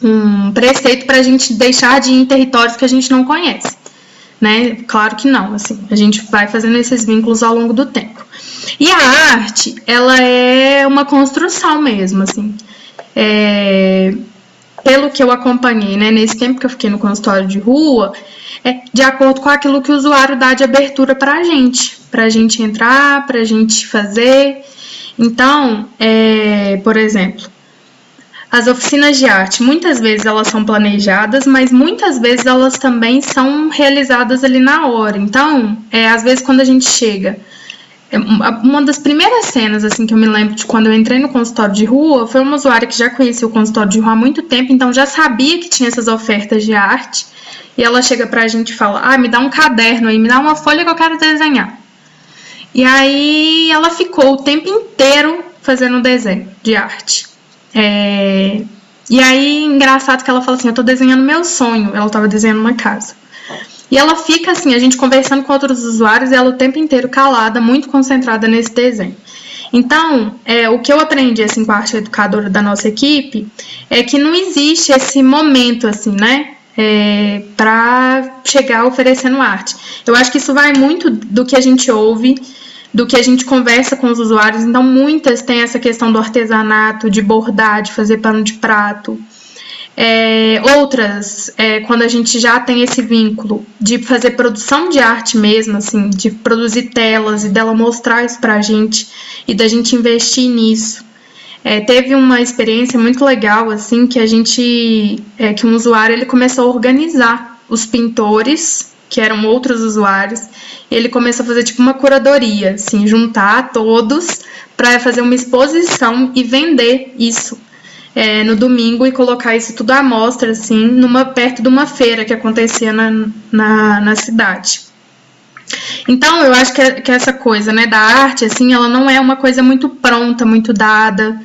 um preceito pra gente deixar de ir em territórios que a gente não conhece, né? Claro que não, assim, a gente vai fazendo esses vínculos ao longo do tempo. E a arte, ela é uma construção mesmo, assim, pelo que eu acompanhei, né, nesse tempo que eu fiquei no consultório de rua, de acordo com aquilo que o usuário dá de abertura para a gente entrar, para a gente fazer. Então, por exemplo, as oficinas de arte, muitas vezes elas são planejadas, mas muitas vezes elas também são realizadas ali na hora. Então, às vezes quando a gente chega... Uma das primeiras cenas, assim, que eu me lembro de quando eu entrei no consultório de rua, foi uma usuária que já conhecia o consultório de rua há muito tempo, então já sabia que tinha essas ofertas de arte, e ela chega pra gente e fala, me dá um caderno aí, me dá uma folha que eu quero desenhar. E aí ela ficou o tempo inteiro fazendo um desenho de arte. E aí, engraçado que ela fala assim, eu tô desenhando meu sonho, ela tava desenhando uma casa. E ela fica assim, a gente conversando com outros usuários, e ela o tempo inteiro calada, muito concentrada nesse desenho. Então, o que eu aprendi assim, com a arte educadora da nossa equipe, é que não existe esse momento, assim, né, para chegar oferecendo arte. Eu acho que isso vai muito do que a gente ouve, do que a gente conversa com os usuários. Então, muitas têm essa questão do artesanato, de bordar, de fazer pano de prato. Outras, quando a gente já tem esse vínculo de fazer produção de arte mesmo, assim, de produzir telas e dela mostrar isso pra gente e da gente investir nisso. Teve uma experiência muito legal, assim, que que um usuário ele começou a organizar os pintores, que eram outros usuários, e ele começou a fazer tipo uma curadoria, assim, juntar todos para fazer uma exposição e vender isso. no domingo e colocar isso tudo à mostra, assim, perto de uma feira que acontecia na cidade. Então, eu acho que essa coisa, né, da arte, assim, ela não é uma coisa muito pronta, muito dada,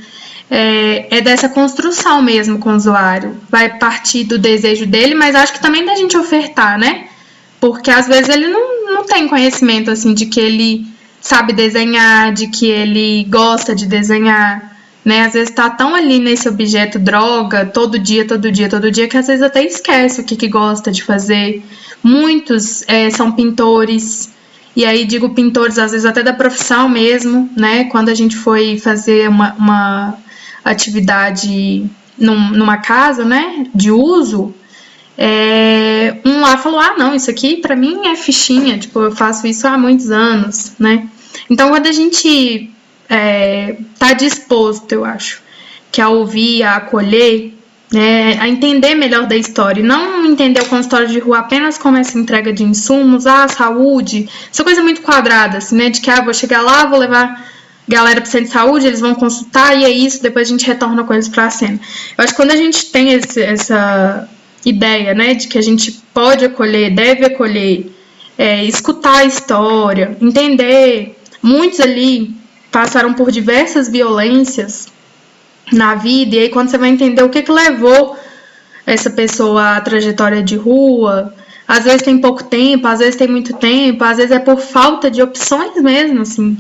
é dessa construção mesmo com o usuário. Vai partir do desejo dele, mas acho que também da gente ofertar, né? Porque às vezes ele não tem conhecimento, assim, de que ele sabe desenhar, de que ele gosta de desenhar, né? Às vezes tá tão ali nesse objeto droga, todo dia, que às vezes até esquece o que gosta de fazer. Muitos são pintores, e aí digo pintores, às vezes até da profissão mesmo, né? Quando a gente foi fazer uma atividade numa casa, né, de uso, um lá falou, não, isso aqui pra mim é fichinha, tipo, eu faço isso há muitos anos, né? Então, quando a gente tá disposto, eu acho, que a ouvir, a acolher, né, a entender melhor da história, e não entender o consultório de rua apenas como essa entrega de insumos, saúde, essa coisa muito quadrada, assim, né, de que, vou chegar lá, vou levar galera pro centro de saúde, eles vão consultar, e é isso, depois a gente retorna coisas pra cena. Eu acho que quando a gente tem essa ideia, né, de que a gente pode acolher, deve acolher, escutar a história, entender, muitos ali passaram por diversas violências na vida, e aí quando você vai entender o que levou essa pessoa à trajetória de rua, às vezes tem pouco tempo, às vezes tem muito tempo, às vezes é por falta de opções mesmo, assim.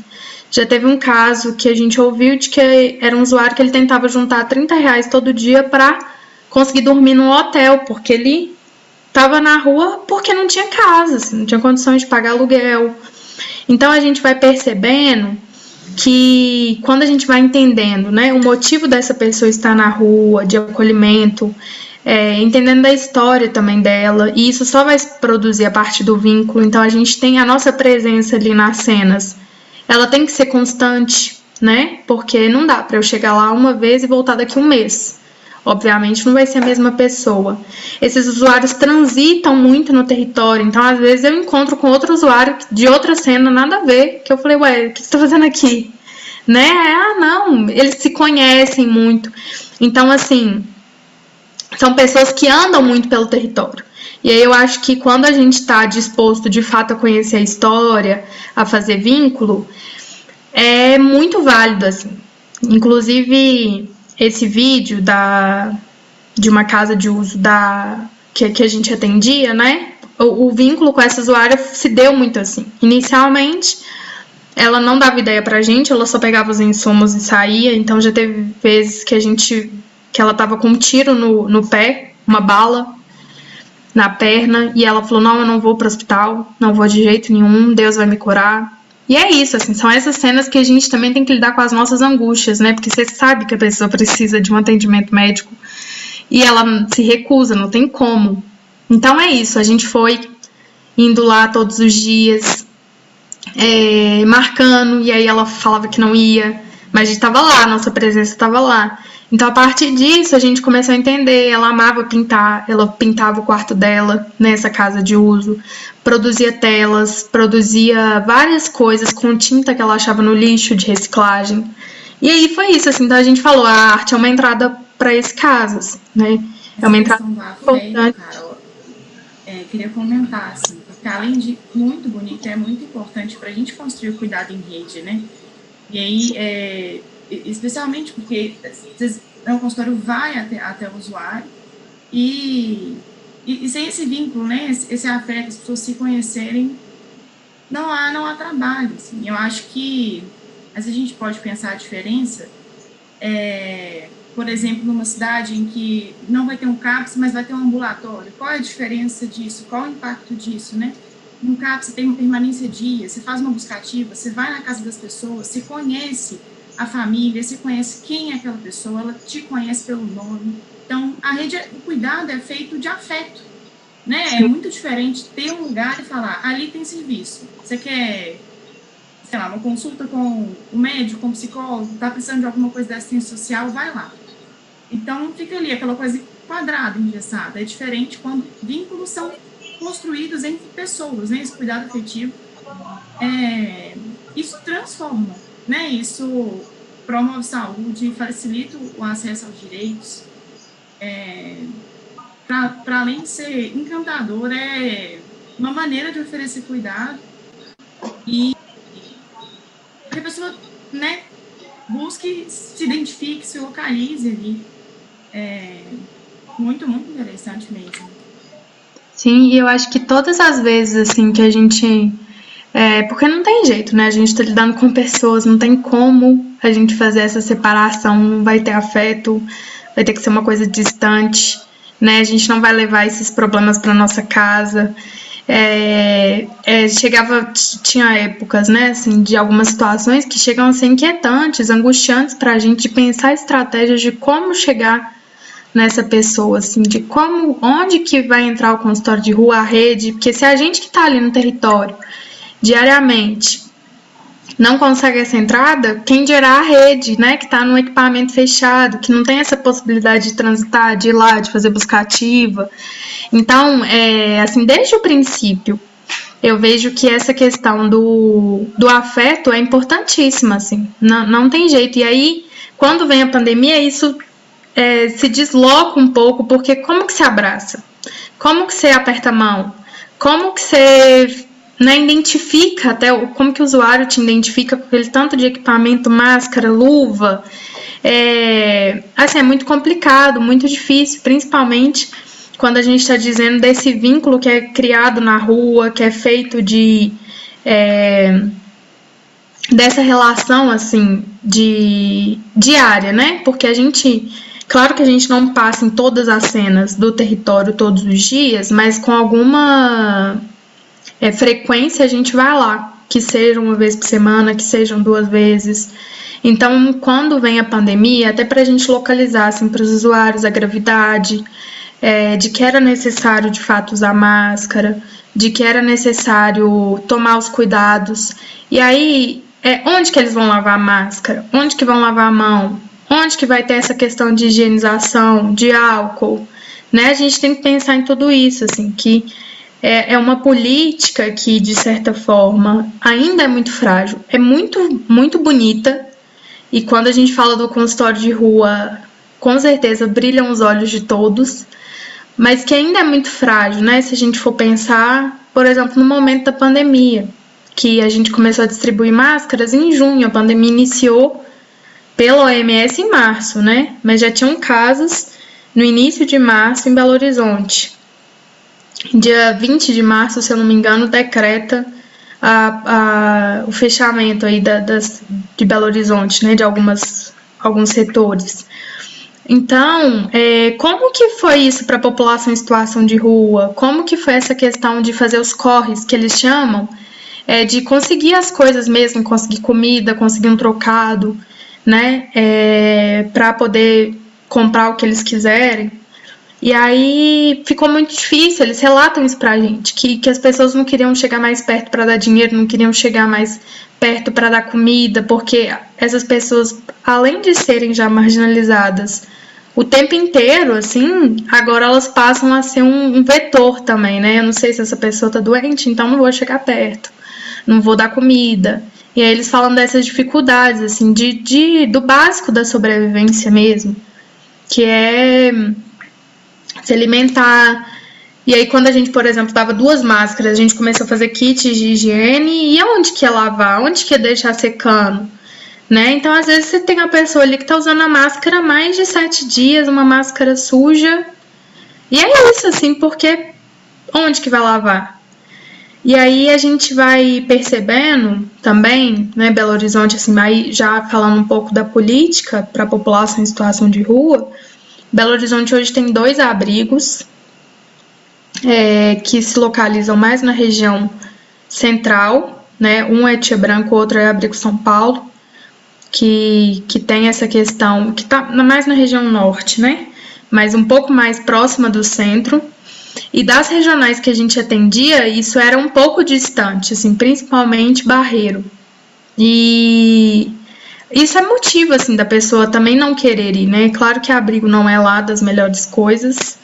Já teve um caso que a gente ouviu de que era um usuário que ele tentava juntar R$30 todo dia para conseguir dormir num hotel, porque ele estava na rua porque não tinha casa, assim, não tinha condições de pagar aluguel. Então a gente vai percebendo que quando a gente vai entendendo, né, o motivo dessa pessoa estar na rua, de acolhimento, entendendo da história também dela, e isso só vai se produzir a partir do vínculo. Então a gente tem a nossa presença ali nas cenas, ela tem que ser constante, né, porque não dá para eu chegar lá uma vez e voltar daqui um mês. Obviamente não vai ser a mesma pessoa. Esses usuários transitam muito no território, então às vezes eu encontro com outro usuário de outra cena, nada a ver, que eu falei, o que você tá fazendo aqui? Né? Não, eles se conhecem muito. Então, assim, são pessoas que andam muito pelo território. E aí eu acho que quando a gente está disposto de fato a conhecer a história, a fazer vínculo, é muito válido, assim. Inclusive, esse vídeo de uma casa de uso que a gente atendia, né? O vínculo com essa usuária se deu muito assim. Inicialmente, ela não dava ideia pra gente, ela só pegava os insumos e saía. Então já teve vezes que ela tava com um tiro no pé, uma bala na perna, e ela falou, não, eu não vou pro hospital, não vou de jeito nenhum, Deus vai me curar. E é isso, assim, são essas cenas que a gente também tem que lidar com as nossas angústias, né? Porque você sabe que a pessoa precisa de um atendimento médico e ela se recusa, não tem como. Então é isso, a gente foi indo lá todos os dias, marcando, e aí ela falava que não ia, mas a gente estava lá, a nossa presença estava lá. Então, a partir disso, a gente começou a entender, ela amava pintar, ela pintava o quarto dela nessa casa de uso, produzia telas, produzia várias coisas com tinta que ela achava no lixo de reciclagem. E aí foi isso, assim, então a gente falou, a arte é uma entrada para esse caso, assim, né? É uma entrada importante. Carol, queria comentar, assim, porque além de muito bonito, é muito importante para a gente construir o cuidado em rede, né? E aí, especialmente porque o consultório vai até o usuário e sem esse vínculo, né, esse afeto, as pessoas se conhecerem, não há trabalho, assim. Eu acho que a gente pode pensar a diferença, por exemplo, numa cidade em que não vai ter um CAPS, mas vai ter um ambulatório. Qual é a diferença disso? Qual é o impacto disso, né? No CAPS você tem uma permanência dia, você faz uma buscativa, você vai na casa das pessoas, você conhece a família, você conhece quem é aquela pessoa, ela te conhece pelo nome. Então, o cuidado é feito de afeto, né? É muito diferente ter um lugar e falar, ali tem serviço. Você quer, sei lá, uma consulta com o médico, com o psicólogo, está precisando de alguma coisa da assistência social, vai lá. Então, fica ali aquela coisa quadrada, engessada. É diferente quando vínculos são construídos entre pessoas, né? Esse cuidado afetivo, isso transforma, né? Isso promove saúde, facilita o acesso aos direitos. Para além de ser encantador, é uma maneira de oferecer cuidado e que a pessoa, né, busque, se identifique, se localize ali. Muito, muito interessante mesmo. Sim, e eu acho que todas as vezes, assim, que a gente... porque não tem jeito, né? A gente tá lidando com pessoas, não tem como a gente fazer essa separação, não vai ter afeto, vai ter que ser uma coisa distante, né? A gente não vai levar esses problemas para nossa casa. Tinha épocas, né, assim, de algumas situações que chegam a ser inquietantes, angustiantes para a gente pensar estratégias de como chegar nessa pessoa, assim, de onde que vai entrar o consultório de rua, a rede, porque se a gente que está ali no território diariamente não consegue essa entrada, quem dirá a rede, né, que está no equipamento fechado, que não tem essa possibilidade de transitar, de ir lá, de fazer busca ativa. Então, assim, desde o princípio, eu vejo que essa questão do afeto é importantíssima, assim, não tem jeito. E aí, quando vem a pandemia, isso se desloca um pouco, porque como que se abraça? Como que você aperta a mão? Como que você, né, identifica, até como que o usuário te identifica com aquele tanto de equipamento, máscara, luva? Assim, é muito complicado, muito difícil, principalmente quando a gente está dizendo desse vínculo que é criado na rua, que é feito dessa relação, assim, diária, né? Porque claro que a gente não passa em todas as cenas do território todos os dias, mas com alguma frequência a gente vai lá, que seja uma vez por semana, que sejam 2 vezes. Então, quando vem a pandemia, até para a gente localizar, assim, para os usuários a gravidade, de que era necessário de fato usar máscara, de que era necessário tomar os cuidados. E aí, onde que eles vão lavar a máscara? Onde que vão lavar a mão? Onde que vai ter essa questão de higienização, de álcool? Né? A gente tem que pensar em tudo isso, assim, que é uma política que, de certa forma, ainda é muito frágil, é muito, muito bonita, e quando a gente fala do consultório de rua, com certeza brilham os olhos de todos, mas que ainda é muito frágil, né? Se a gente for pensar, por exemplo, no momento da pandemia, que a gente começou a distribuir máscaras em junho, a pandemia iniciou pela OMS em março, né? Mas já tinham casos no início de março em Belo Horizonte. Dia 20 de março, se eu não me engano, decreta o fechamento aí de Belo Horizonte, né? De alguns setores. Então, como que foi isso para a população em situação de rua? Como que foi essa questão de fazer os corres, que eles chamam, de conseguir as coisas mesmo, conseguir comida, conseguir um trocado, né, para poder comprar o que eles quiserem? E aí ficou muito difícil, eles relatam isso pra gente, que as pessoas não queriam chegar mais perto para dar dinheiro, não queriam chegar mais perto para dar comida, porque essas pessoas, além de serem já marginalizadas o tempo inteiro, assim, agora elas passam a ser um vetor também, né? Eu não sei se essa pessoa tá doente, então não vou chegar perto, não vou dar comida. E aí eles falam dessas dificuldades, assim, do básico da sobrevivência mesmo, que é se alimentar. E aí, quando a gente, por exemplo, dava 2 máscaras, a gente começou a fazer kits de higiene, e onde que ia lavar? Onde que ia deixar secando? Né? Então, às vezes, você tem a pessoa ali que tá usando a máscara há mais de 7 dias, uma máscara suja, e é isso, assim, porque onde que vai lavar? E aí a gente vai percebendo também, né, Belo Horizonte, assim, aí já falando um pouco da política para a população em situação de rua, Belo Horizonte hoje tem 2 abrigos, que se localizam mais na região central, né? Um é Tia Branco, o outro é Abrigo São Paulo, que tem essa questão, que está mais na região norte, né? Mas um pouco mais próxima do centro. E das regionais que a gente atendia, isso era um pouco distante, assim, principalmente Barreiro. E isso é motivo, assim, da pessoa também não querer ir, né? Claro que Abrigo não é lá das melhores coisas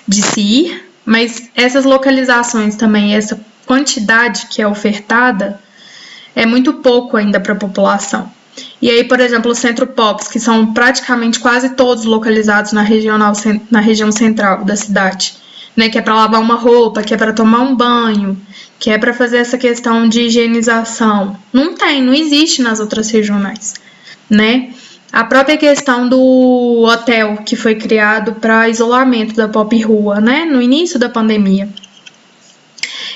de se ir, mas essas localizações também, essa quantidade que é ofertada, é muito pouco ainda para a população. E aí, por exemplo, os centropops, que são praticamente quase todos localizados na região central da cidade, né? Que é para lavar uma roupa, que é para tomar um banho, que é para fazer essa questão de higienização. Não existe nas outras regionais, né? A própria questão do hotel que foi criado para isolamento da Pop Rua, né? No início da pandemia.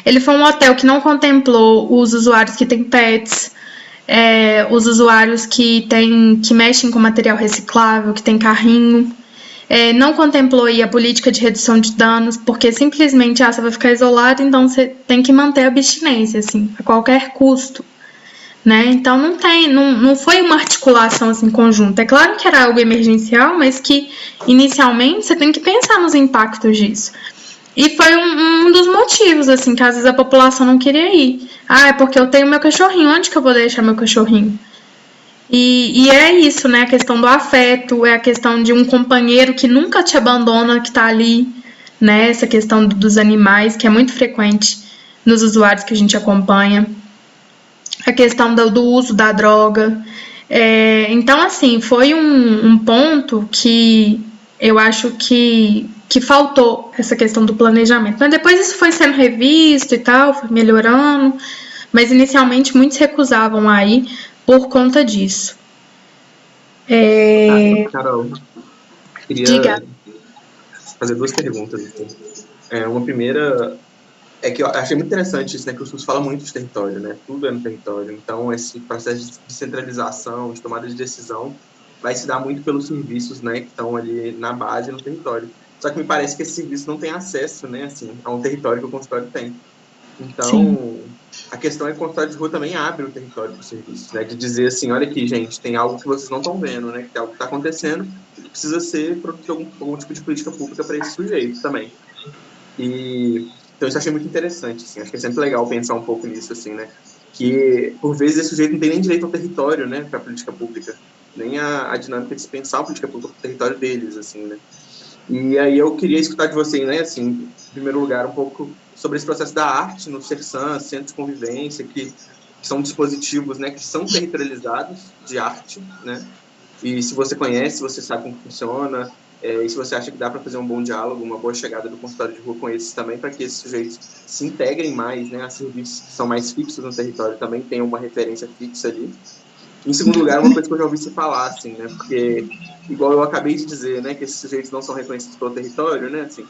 Ele foi um hotel que não contemplou os usuários que têm pets, os usuários que mexem com material reciclável, que tem carrinho. Não contemplou aí a política de redução de danos, porque simplesmente você vai ficar isolado, então você tem que manter a abstinência, assim, a qualquer custo, né? Então não foi uma articulação assim conjunta. É claro que era algo emergencial, mas que inicialmente você tem que pensar nos impactos disso. E foi um dos motivos, assim, que às vezes a população não queria ir. É porque eu tenho meu cachorrinho, onde que eu vou deixar meu cachorrinho? E é isso, né? A questão do afeto, é a questão de um companheiro que nunca te abandona, que tá ali, né? Essa questão dos animais, que é muito frequente nos usuários que a gente acompanha. A questão do uso da droga. Então, assim, foi um ponto que eu acho que faltou essa questão do planejamento. Mas depois isso foi sendo revisto e tal, foi melhorando, mas inicialmente muitos recusavam aí por conta disso. Carol, queria Diga. fazer 2 perguntas. Então. Uma primeira é que eu achei muito interessante isso, né, que o SUS fala muito de território, né, tudo é no território. Então, esse processo de descentralização, de tomada de decisão, vai se dar muito pelos serviços, né, que estão ali na base, no território. Só que me parece que esse serviço não tem acesso, né, assim, a um território que o consultório tem. Então, sim, a questão é que o consultório de rua também abre o território para o serviço, né, de dizer assim, olha aqui, gente, tem algo que vocês não estão vendo, né, que tem algo que está acontecendo e que precisa ser produzido algum tipo de política pública para esse sujeito também. Então, isso eu achei muito interessante, assim, acho que é sempre legal pensar um pouco nisso, assim, né, que, por vezes, esse sujeito não tem nem direito ao território, né, para a política pública, nem a dinâmica de se pensar a política pública para o território deles, assim, né. E aí eu queria escutar de você, né, assim, em primeiro lugar, um pouco sobre esse processo da arte no CERSAM, Centro de Convivência, que são dispositivos, né, que são territorializados de arte, né, e se você conhece, se você sabe como funciona, e se você acha que dá para fazer um bom diálogo, uma boa chegada do consultório de rua com esses também, para que esses sujeitos se integrem mais, né, a serviços que são mais fixos no território, também tenham uma referência fixa ali. Em segundo lugar, uma coisa que eu já ouvi você falar, assim, né, porque, igual eu acabei de dizer, né, que esses sujeitos não são reconhecidos pelo território, né, assim,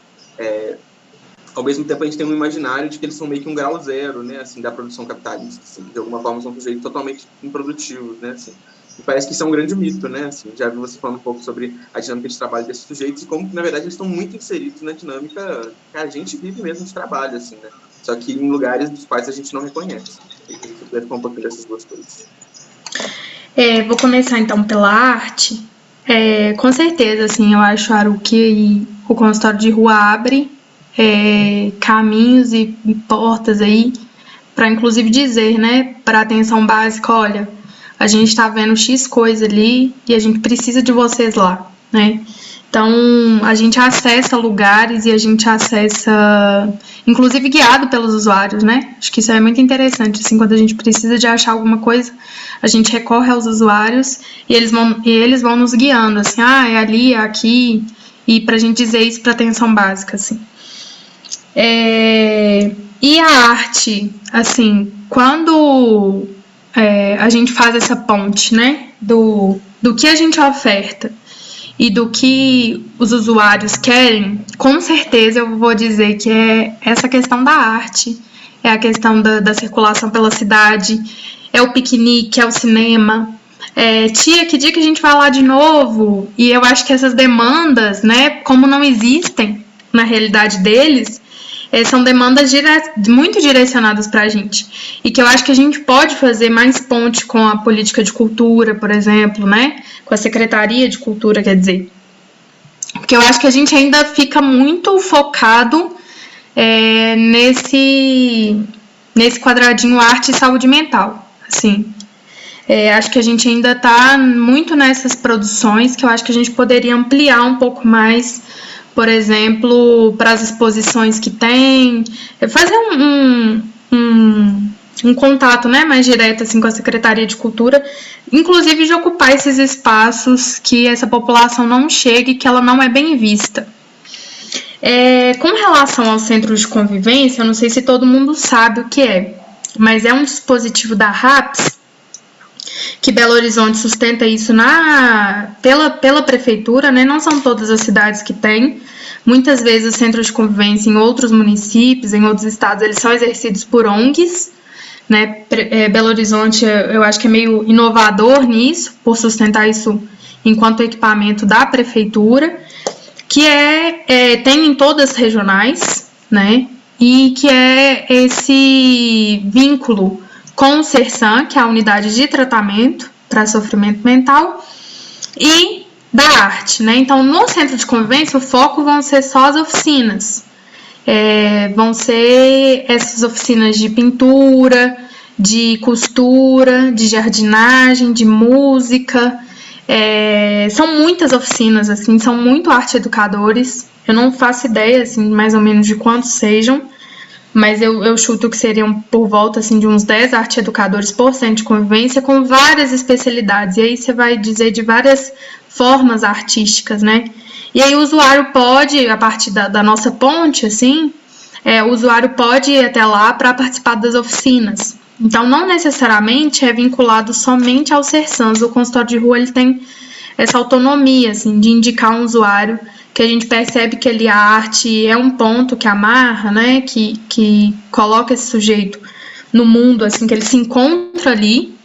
ao mesmo tempo a gente tem um imaginário de que eles são meio que um grau zero, né, assim, da produção capitalista, assim, de alguma forma são sujeitos totalmente improdutivos, né, assim, e parece que isso é um grande mito, né, assim, já vi você falando um pouco sobre a dinâmica de trabalho desses sujeitos e como que, na verdade, eles estão muito inseridos na dinâmica que a gente vive mesmo de trabalho, assim, né, só que em lugares dos quais a gente não reconhece. Eu queria falar um pouquinho dessas 2 coisas. Vou começar então pela arte. Com certeza, assim, eu acho, Haru, que o consultório de rua abre caminhos e portas aí para, inclusive, dizer, né, para atenção básica, olha, a gente está vendo X coisa ali e a gente precisa de vocês lá, né? Então, a gente acessa lugares e a gente acessa, inclusive guiado pelos usuários, né? Acho que isso é muito interessante, assim, quando a gente precisa de achar alguma coisa, a gente recorre aos usuários e eles vão nos guiando, assim, é ali, é aqui, e pra gente dizer isso pra atenção básica, assim. E a arte, assim, quando a gente faz essa ponte, né, do que a gente oferta e do que os usuários querem, com certeza eu vou dizer que é essa questão da arte, é a questão da circulação pela cidade, é o piquenique, é o cinema, tia, que dia que a gente vai lá de novo? E eu acho que essas demandas, né, como não existem na realidade deles, são demandas muito direcionadas para a gente. E que eu acho que a gente pode fazer mais ponte com a política de cultura, por exemplo, né? Com a Secretaria de Cultura, quer dizer. Porque eu acho que a gente ainda fica muito focado nesse quadradinho arte e saúde mental. Assim. Acho que a gente ainda está muito nessas produções que eu acho que a gente poderia ampliar um pouco mais, por exemplo, para as exposições que tem, fazer um contato, né, mais direto assim, com a Secretaria de Cultura, inclusive de ocupar esses espaços que essa população não chega e que ela não é bem vista. Com relação ao centro de convivência, eu não sei se todo mundo sabe o que é, mas é um dispositivo da RAPS, que Belo Horizonte sustenta isso pela prefeitura, né? Não são todas as cidades que têm. Muitas vezes os centros de convivência em outros municípios, em outros estados, eles são exercidos por ONGs, né? Belo Horizonte, eu acho que é meio inovador nisso, por sustentar isso enquanto equipamento da prefeitura, que tem em todas as regionais, né? E que é esse vínculo com o CERSAM, que é a unidade de tratamento para sofrimento mental, e da arte, né? Então, no centro de convivência, o foco vão ser só as oficinas. Vão ser essas oficinas de pintura, de costura, de jardinagem, de música. São muitas oficinas, assim, são muito arte-educadores. Eu não faço ideia, assim, mais ou menos de quantos sejam, mas eu chuto que seriam por volta assim, de uns 10 arte-educadores por centro de convivência, com várias especialidades. E aí você vai dizer de várias formas artísticas, né? E aí o usuário pode, a partir da nossa ponte, assim, o usuário pode ir até lá para participar das oficinas. Então, não necessariamente é vinculado somente ao CERSANS. O consultório de rua ele tem essa autonomia, assim, de indicar um usuário, que a gente percebe que ali a arte é um ponto que amarra, né, que coloca esse sujeito no mundo, assim, que ele se encontra ali.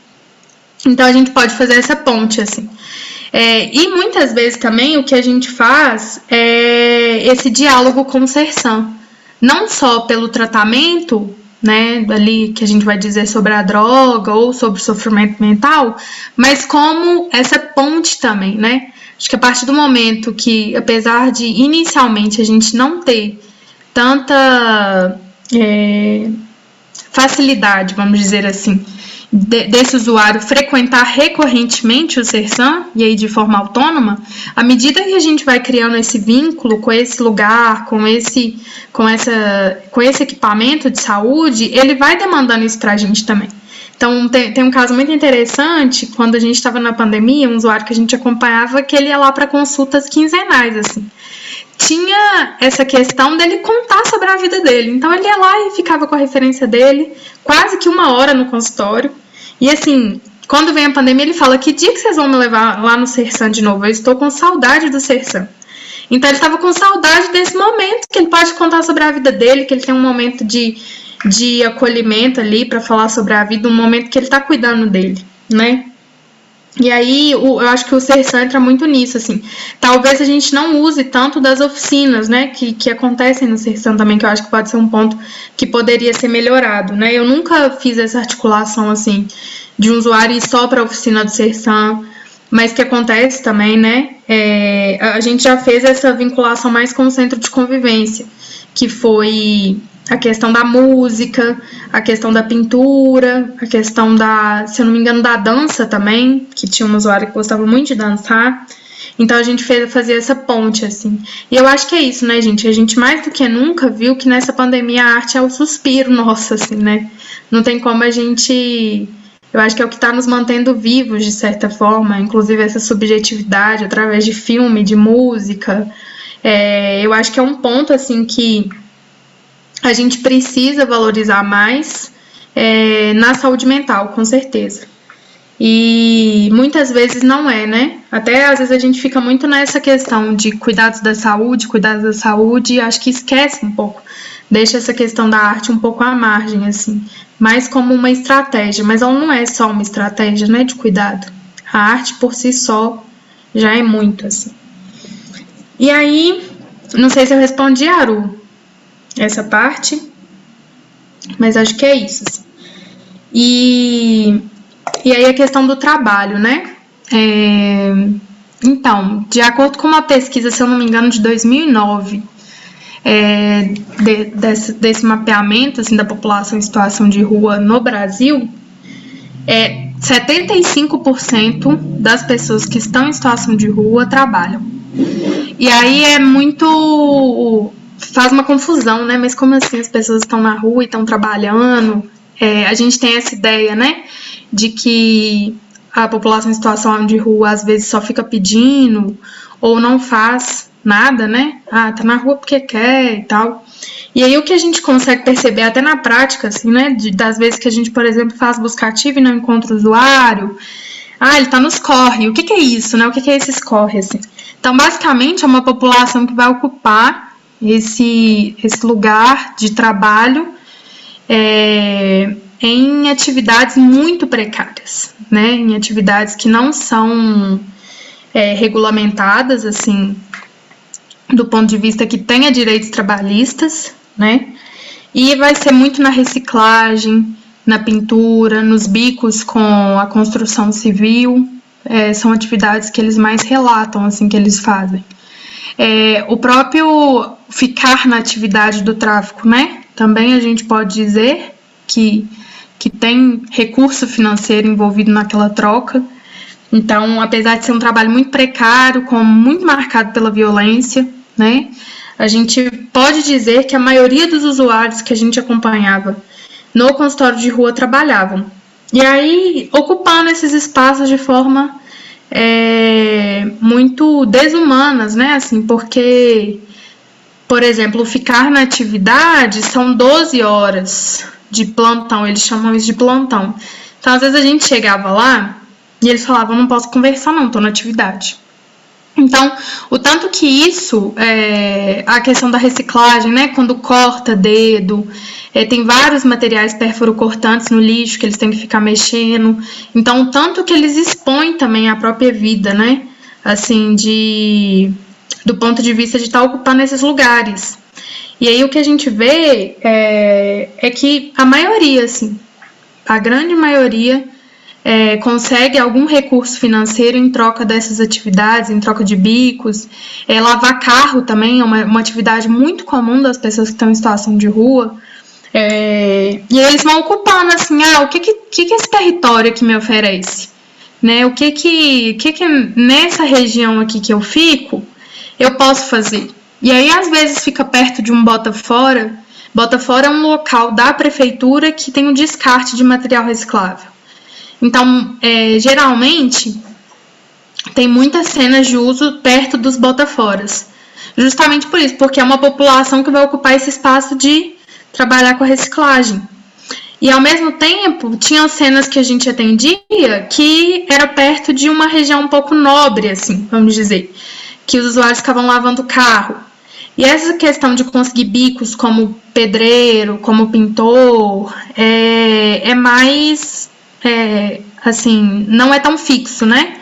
Então, a gente pode fazer essa ponte, assim. E muitas vezes também o que a gente faz é esse diálogo com o CERSAM. Não só pelo tratamento, né, ali que a gente vai dizer sobre a droga ou sobre o sofrimento mental, mas como essa ponte também, né? Acho que a partir do momento que, apesar de inicialmente a gente não ter tanta facilidade, vamos dizer assim, desse usuário frequentar recorrentemente o CERSAM, e aí de forma autônoma, à medida que a gente vai criando esse vínculo com esse lugar, com esse equipamento de saúde, ele vai demandando isso para a gente também. Então, tem um caso muito interessante, quando a gente estava na pandemia, um usuário que a gente acompanhava, que ele ia lá para consultas quinzenais, assim. Tinha essa questão dele contar sobre a vida dele. Então, ele ia lá e ficava com a referência dele, quase que 1 hora no consultório. E, assim, quando vem a pandemia, ele fala, que dia que vocês vão me levar lá no CERSAM de novo? Eu estou com saudade do CERSAM. Então, ele estava com saudade desse momento, que ele pode contar sobre a vida dele, que ele tem um momento de acolhimento ali para falar sobre a vida, um momento que ele está cuidando dele, né? E aí, eu acho que o CERSAM entra muito nisso, assim. Talvez a gente não use tanto das oficinas, né, que acontecem no CERSAM também, que eu acho que pode ser um ponto que poderia ser melhorado, né? Eu nunca fiz essa articulação, assim, de um usuário ir só para a oficina do CERSAM, mas que acontece também, né? A gente já fez essa vinculação mais com o centro de convivência, que foi a questão da música, a questão da pintura, a questão se eu não me engano, da dança também, que tinha um usuário que gostava muito de dançar. Então, a gente fazia essa ponte, assim. E eu acho que é isso, né, gente? A gente, mais do que nunca, viu que nessa pandemia a arte é o suspiro nosso, assim, né? Não tem como a gente... Eu acho que é o que está nos mantendo vivos, de certa forma, inclusive essa subjetividade, através de filme, de música. Eu acho que é um ponto, assim, que a gente precisa valorizar mais na saúde mental, com certeza. E muitas vezes não é, né? Até às vezes a gente fica muito nessa questão de cuidados da saúde, e acho que esquece um pouco, deixa essa questão da arte um pouco à margem, assim, mais como uma estratégia, mas ela não é só uma estratégia, né, de cuidado. A arte por si só já é muito, assim. E aí, não sei se eu respondi, Aru, essa parte, mas acho que é isso, assim. E aí a questão do trabalho, né? Então, de acordo com uma pesquisa, se eu não me engano, de 2009, desse mapeamento, assim, da população em situação de rua no Brasil, 75% das pessoas que estão em situação de rua trabalham. E aí faz uma confusão, né? Mas como assim as pessoas estão na rua e estão trabalhando? a gente tem essa ideia, né, de que a população em situação de rua às vezes só fica pedindo ou não faz nada, né? Ah, tá na rua porque quer e tal. E aí o que a gente consegue perceber até na prática, assim, né, das vezes que a gente, por exemplo, faz busca ativa e não encontra o usuário, ele tá nos corre. O que é isso, né? O que é esses corre, assim? Então, basicamente, é uma população que vai ocupar esse lugar de trabalho em atividades muito precárias, né? Em atividades que não são regulamentadas, assim, do ponto de vista que tenha direitos trabalhistas, né? E vai ser muito na reciclagem, na pintura, nos bicos com a construção civil, são atividades que eles mais relatam, assim, que eles fazem. O próprio ficar na atividade do tráfico, né? Também a gente pode dizer que tem recurso financeiro envolvido naquela troca. Então, apesar de ser um trabalho muito precário, muito marcado pela violência, né? A gente pode dizer que a maioria dos usuários que a gente acompanhava no consultório de rua trabalhavam. E aí, ocupando esses espaços de forma muito desumanas, né? Assim, porque, por exemplo, ficar na atividade são 12 horas de plantão, eles chamam isso de plantão. Então, às vezes a gente chegava lá e eles falavam, não posso conversar não, tô na atividade. Então, o tanto que isso, a questão da reciclagem, né, quando corta dedo, tem vários materiais pérfuro-cortantes no lixo que eles têm que ficar mexendo. Então, o tanto que eles expõem também a própria vida, né, assim, do ponto de vista de estar ocupando esses lugares. E aí o que a gente vê é que a maioria, assim, a grande maioria consegue algum recurso financeiro em troca dessas atividades, em troca de bicos. Lavar carro também é uma atividade muito comum das pessoas que estão em situação de rua. E eles vão ocupando, assim, o que esse território aqui me oferece? Né? O que nessa região aqui que eu fico, eu posso fazer? E aí, às vezes, fica perto de um Bota-Fora. Bota-Fora é um local da prefeitura que tem um descarte de material reciclável. Então, geralmente, tem muitas cenas de uso perto dos botaforas. Justamente por isso, porque é uma população que vai ocupar esse espaço de trabalhar com a reciclagem. E, ao mesmo tempo, tinham cenas que a gente atendia que era perto de uma região um pouco nobre, assim, vamos dizer, que os usuários ficavam lavando o carro. E essa questão de conseguir bicos como pedreiro, como pintor, é mais... assim, não é tão fixo, né?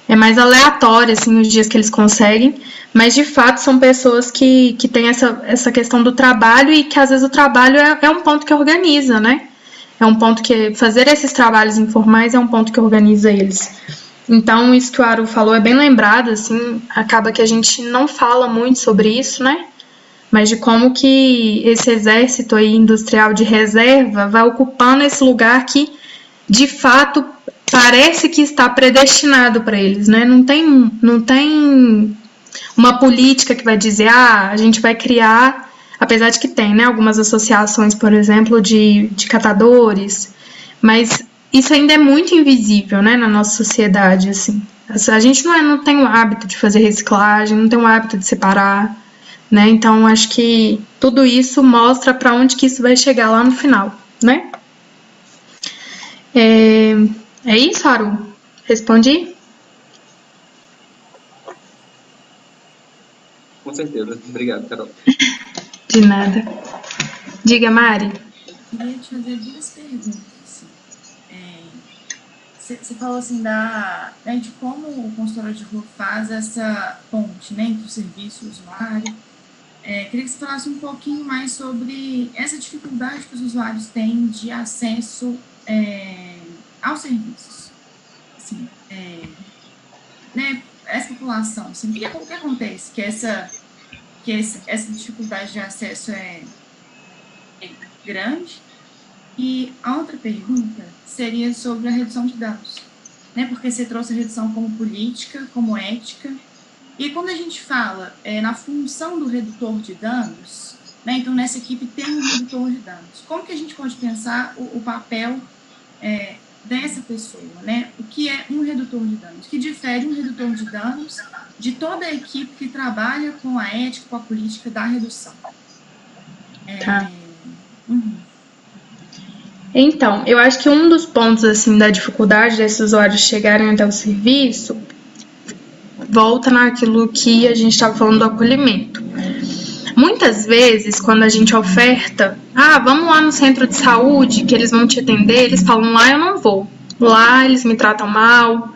É mais aleatório, assim, os dias que eles conseguem, mas de fato são pessoas que têm essa questão do trabalho e que às vezes o trabalho é um ponto que organiza, né? É um ponto que fazer esses trabalhos informais é um ponto que organiza eles. Então, isso que o Aru falou é bem lembrado, assim, acaba que a gente não fala muito sobre isso, né? Mas de como que esse exército aí industrial de reserva vai ocupando esse lugar que de fato, parece que está predestinado para eles, né? Não tem uma política que vai dizer, a gente vai criar, apesar de que tem, né? Algumas associações, por exemplo, de catadores, mas isso ainda é muito invisível, né? Na nossa sociedade, assim. A gente não tem o hábito de fazer reciclagem, não tem o hábito de separar, né? Então, acho que tudo isso mostra para onde que isso vai chegar lá no final, né? É isso, Aru? Respondi? Com certeza. Obrigado, Carol. De nada. Diga, Mari. Queria te fazer duas perguntas. Você falou assim de como o consultório de rua faz essa ponte, né, entre o serviço e o usuário. Queria que você falasse um pouquinho mais sobre essa dificuldade que os usuários têm de acesso aos serviços. Assim, né, essa população, assim, o que acontece? Que essa dificuldade de acesso é grande. E a outra pergunta seria sobre a redução de danos, né? Porque você trouxe a redução como política, como ética. E quando a gente fala na função do redutor de danos, né? Então, nessa equipe tem um redutor de danos. Como que a gente pode pensar o papel dessa pessoa, né? O que é um redutor de danos? Que difere um redutor de danos de toda a equipe que trabalha com a ética, com a política da redução. Então, eu acho que um dos pontos assim da dificuldade desses usuários chegarem até o serviço volta naquilo que a gente estava falando do acolhimento. Muitas vezes, quando a gente oferta, vamos lá no centro de saúde, que eles vão te atender, eles falam, lá eu não vou. Lá eles me tratam mal.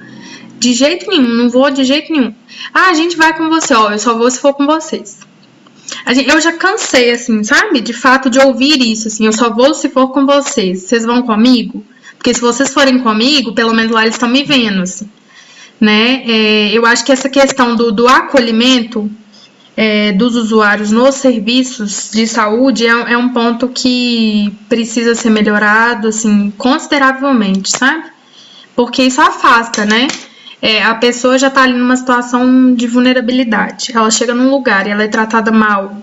De jeito nenhum, não vou de jeito nenhum. A gente vai com você, eu só vou se for com vocês. Eu já cansei, assim, sabe? De fato, de ouvir isso, assim, eu só vou se for com vocês. Vocês vão comigo? Porque se vocês forem comigo, pelo menos lá eles estão me vendo, assim, né? Eu acho que essa questão do acolhimento dos usuários nos serviços de saúde é um ponto que precisa ser melhorado, assim, consideravelmente, sabe? Porque isso afasta, né? A pessoa já está ali numa situação de vulnerabilidade. Ela chega num lugar e ela é tratada mal.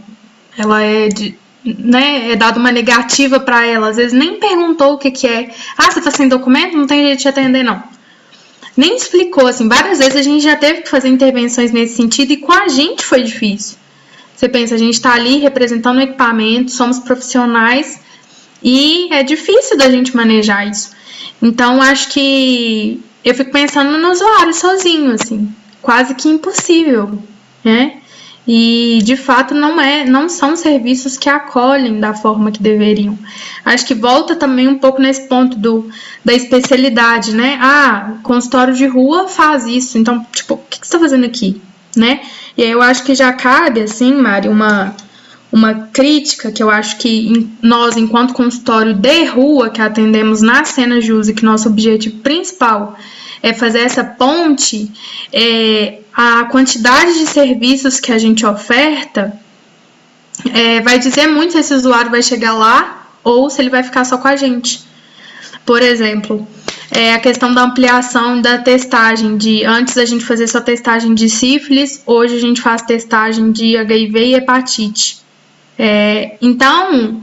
Ela é dada uma negativa para ela. Às vezes nem perguntou o que é. Você está sem documento? Não tem jeito de te atender, não. Nem explicou, assim. Várias vezes a gente já teve que fazer intervenções nesse sentido e com a gente foi difícil. Você pensa, a gente está ali representando o equipamento, somos profissionais e é difícil da gente manejar isso. Então, acho que eu fico pensando no usuário sozinho, assim, quase que impossível, né? E, de fato, não são serviços que acolhem da forma que deveriam. Acho que volta também um pouco nesse ponto da especialidade, né? O consultório de rua faz isso, então, tipo, o que você está fazendo aqui, né? E aí eu acho que já cabe, assim, Mari, uma crítica que eu acho que nós, enquanto consultório de rua, que atendemos nas cenas de uso e que nosso objetivo principal é fazer essa ponte, a quantidade de serviços que a gente oferta vai dizer muito se esse usuário vai chegar lá ou se ele vai ficar só com a gente. Por exemplo, a questão da ampliação da testagem, antes a gente fazia só testagem de sífilis, hoje a gente faz testagem de HIV e hepatite. Então,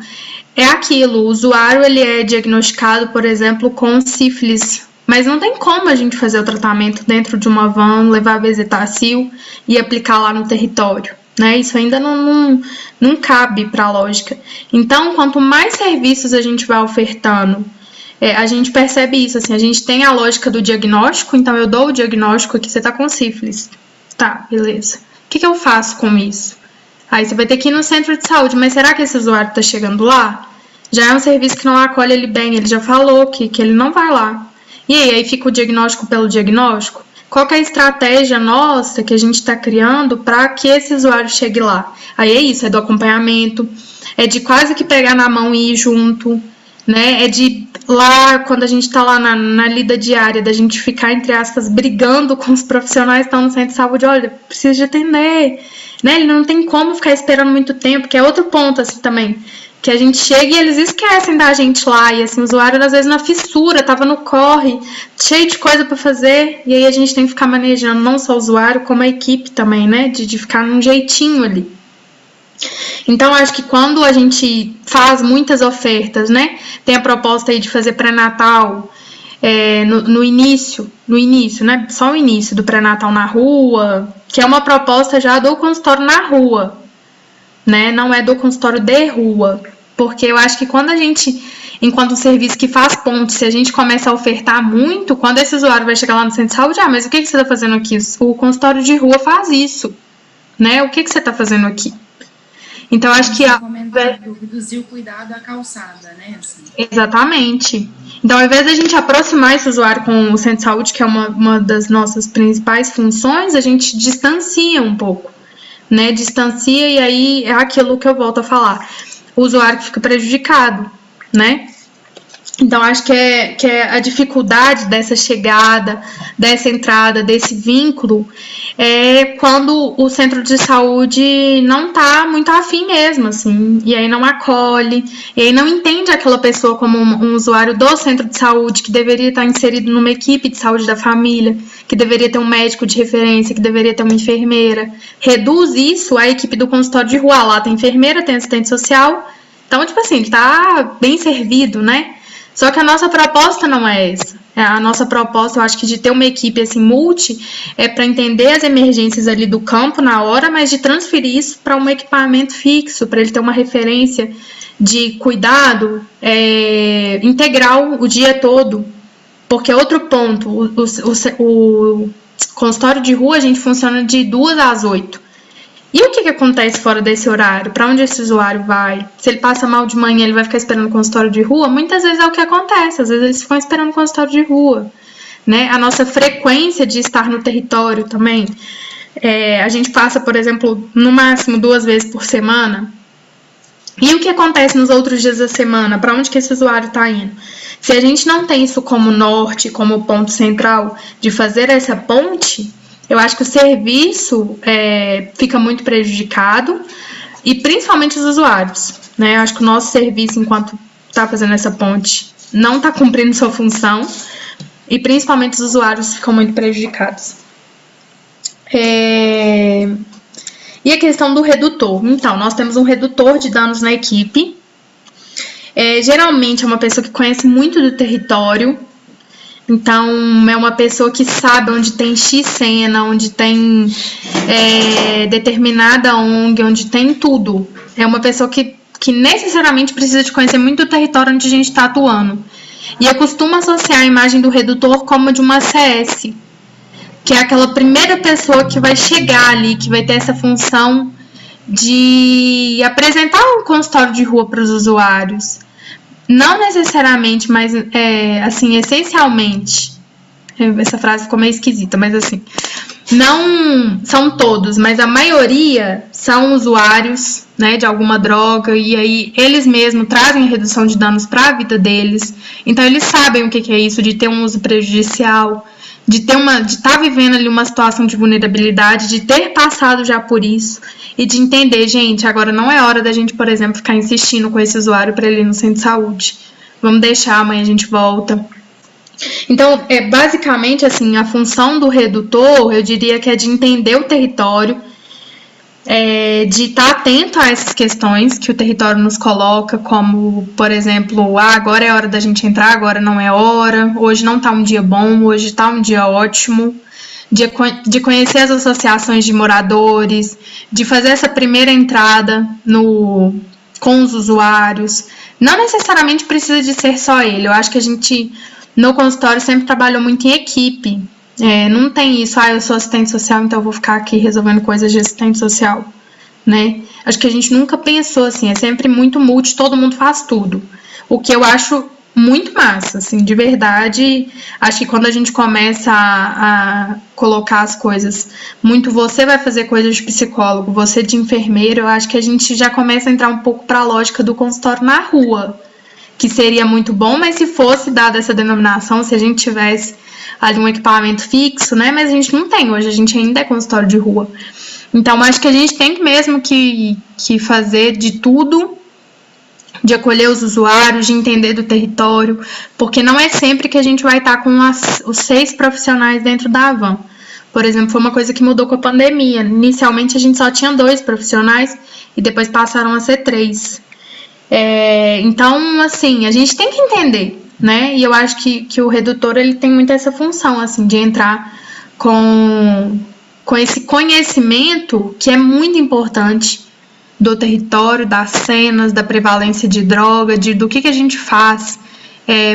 é aquilo, o usuário ele é diagnosticado, por exemplo, com sífilis, mas não tem como a gente fazer o tratamento dentro de uma van, levar bezetacil e aplicar lá no território, né? Isso ainda não cabe para a lógica. Então, quanto mais serviços a gente vai ofertando, a gente percebe isso, assim, a gente tem a lógica do diagnóstico, então eu dou o diagnóstico aqui, você está com sífilis. Tá, beleza. O que eu faço com isso? Aí você vai ter que ir no centro de saúde, mas será que esse usuário está chegando lá? Já é um serviço que não acolhe ele bem, ele já falou que ele não vai lá. E aí fica o diagnóstico pelo diagnóstico? Qual que é a estratégia nossa que a gente está criando para que esse usuário chegue lá? Aí é isso, é do acompanhamento, é de quase que pegar na mão e ir junto, né? É de lá, quando a gente está lá na lida diária, da gente ficar, entre aspas, brigando com os profissionais que estão no centro de saúde, olha, precisa de atender, né? Ele não tem como ficar esperando muito tempo, que é outro ponto, assim, também, que a gente chega e eles esquecem da gente lá, e assim, o usuário, às vezes, na fissura, tava no corre, cheio de coisa para fazer, e aí a gente tem que ficar manejando não só o usuário, como a equipe também, né? De ficar num jeitinho ali. Então, acho que quando a gente faz muitas ofertas, né? Tem a proposta aí de fazer pré-natal no início, né? Só o início do pré-natal na rua, que é uma proposta já do consultório na rua, né? Não é do consultório de rua. Porque eu acho que quando a gente, enquanto um serviço que faz ponto, se a gente começa a ofertar muito, quando esse usuário vai chegar lá no centro de saúde, mas o que você está fazendo aqui? O consultório de rua faz isso, né? O que você está fazendo aqui? Então, acho que reduzir o cuidado à calçada, né? Assim. Exatamente. Então, ao invés da gente aproximar esse usuário com o centro de saúde, que é uma das nossas principais funções, a gente distancia um pouco, né? Distancia, e aí é aquilo que eu volto a falar. O usuário que fica prejudicado, né? Então, acho que é a dificuldade dessa chegada, dessa entrada, desse vínculo, é quando o centro de saúde não está muito afim mesmo, assim, e aí não acolhe, e aí não entende aquela pessoa como um usuário do centro de saúde, que deveria estar inserido numa equipe de saúde da família, que deveria ter um médico de referência, que deveria ter uma enfermeira. Reduz isso à equipe do consultório de rua. Lá tem enfermeira, tem assistente social, então, tipo assim, ele tá bem servido, né? Só que a nossa proposta não é essa. A nossa proposta, eu acho que de ter uma equipe assim, multi, é para entender as emergências ali do campo na hora, mas de transferir isso para um equipamento fixo, para ele ter uma referência de cuidado integral o dia todo. Porque outro ponto, o consultório de rua, a gente funciona de 2 às 8. E o que acontece fora desse horário? Para onde esse usuário vai? Se ele passa mal de manhã, ele vai ficar esperando o consultório de rua? Muitas vezes é o que acontece, às vezes eles ficam esperando o consultório de rua, né? A nossa frequência de estar no território também, a gente passa, por exemplo, no máximo 2 vezes por semana. E o que acontece nos outros dias da semana? Para onde que esse usuário está indo? Se a gente não tem isso como norte, como ponto central de fazer essa ponte, eu acho que o serviço fica muito prejudicado, e principalmente os usuários, né? Eu acho que o nosso serviço, enquanto está fazendo essa ponte, não está cumprindo sua função, e principalmente os usuários ficam muito prejudicados. E a questão do redutor. Então, nós temos um redutor de danos na equipe. Geralmente é uma pessoa que conhece muito do território. Então, é uma pessoa que sabe onde tem X cena, onde tem determinada ONG, onde tem tudo. É uma pessoa que necessariamente precisa de conhecer muito do território onde a gente está atuando. E eu costumo associar a imagem do redutor como de uma CS, que é aquela primeira pessoa que vai chegar ali, que vai ter essa função de apresentar um consultório de rua para os usuários. Não necessariamente, mas assim, essencialmente. Essa frase ficou meio esquisita, mas assim, não são todos, mas a maioria são usuários, né, de alguma droga, e aí eles mesmos trazem a redução de danos para a vida deles. Então eles sabem o que é isso de ter um uso prejudicial, de estar vivendo ali uma situação de vulnerabilidade, de ter passado já por isso, e de entender, gente, agora não é hora da gente, por exemplo, ficar insistindo com esse usuário para ele ir no centro de saúde. Vamos deixar, amanhã a gente volta. Então, basicamente, assim, a função do redutor, eu diria que é de entender o território, de estar atento a essas questões que o território nos coloca, como, por exemplo, agora é hora da gente entrar, agora não é hora, hoje não está um dia bom, hoje está um dia ótimo, de conhecer as associações de moradores, de fazer essa primeira entrada com os usuários. Não necessariamente precisa de ser só ele, eu acho que a gente, no consultório, sempre trabalhou muito em equipe. Não tem isso, eu sou assistente social, então eu vou ficar aqui resolvendo coisas de assistente social, né? Acho que a gente nunca pensou assim, é sempre muito multi, todo mundo faz tudo. O que eu acho muito massa, assim, de verdade. Acho que quando a gente começa a colocar as coisas muito, você vai fazer coisas de psicólogo, você de enfermeiro, eu acho que a gente já começa a entrar um pouco para a lógica do consultório na rua, que seria muito bom, mas se fosse dada essa denominação, se a gente tivesse ali um equipamento fixo, né? Mas a gente não tem, hoje a gente ainda é consultório de rua. Então, acho que a gente tem mesmo que fazer de tudo, de acolher os usuários, de entender do território, porque não é sempre que a gente vai estar com os 6 profissionais dentro da van. Por exemplo, foi uma coisa que mudou com a pandemia. Inicialmente, a gente só tinha 2 profissionais e depois passaram a ser 3. Então, assim, a gente tem que entender, né? E eu acho que o redutor, ele tem muito essa função, assim, de entrar com esse conhecimento que é muito importante do território, das cenas, da prevalência de droga, do que a gente faz,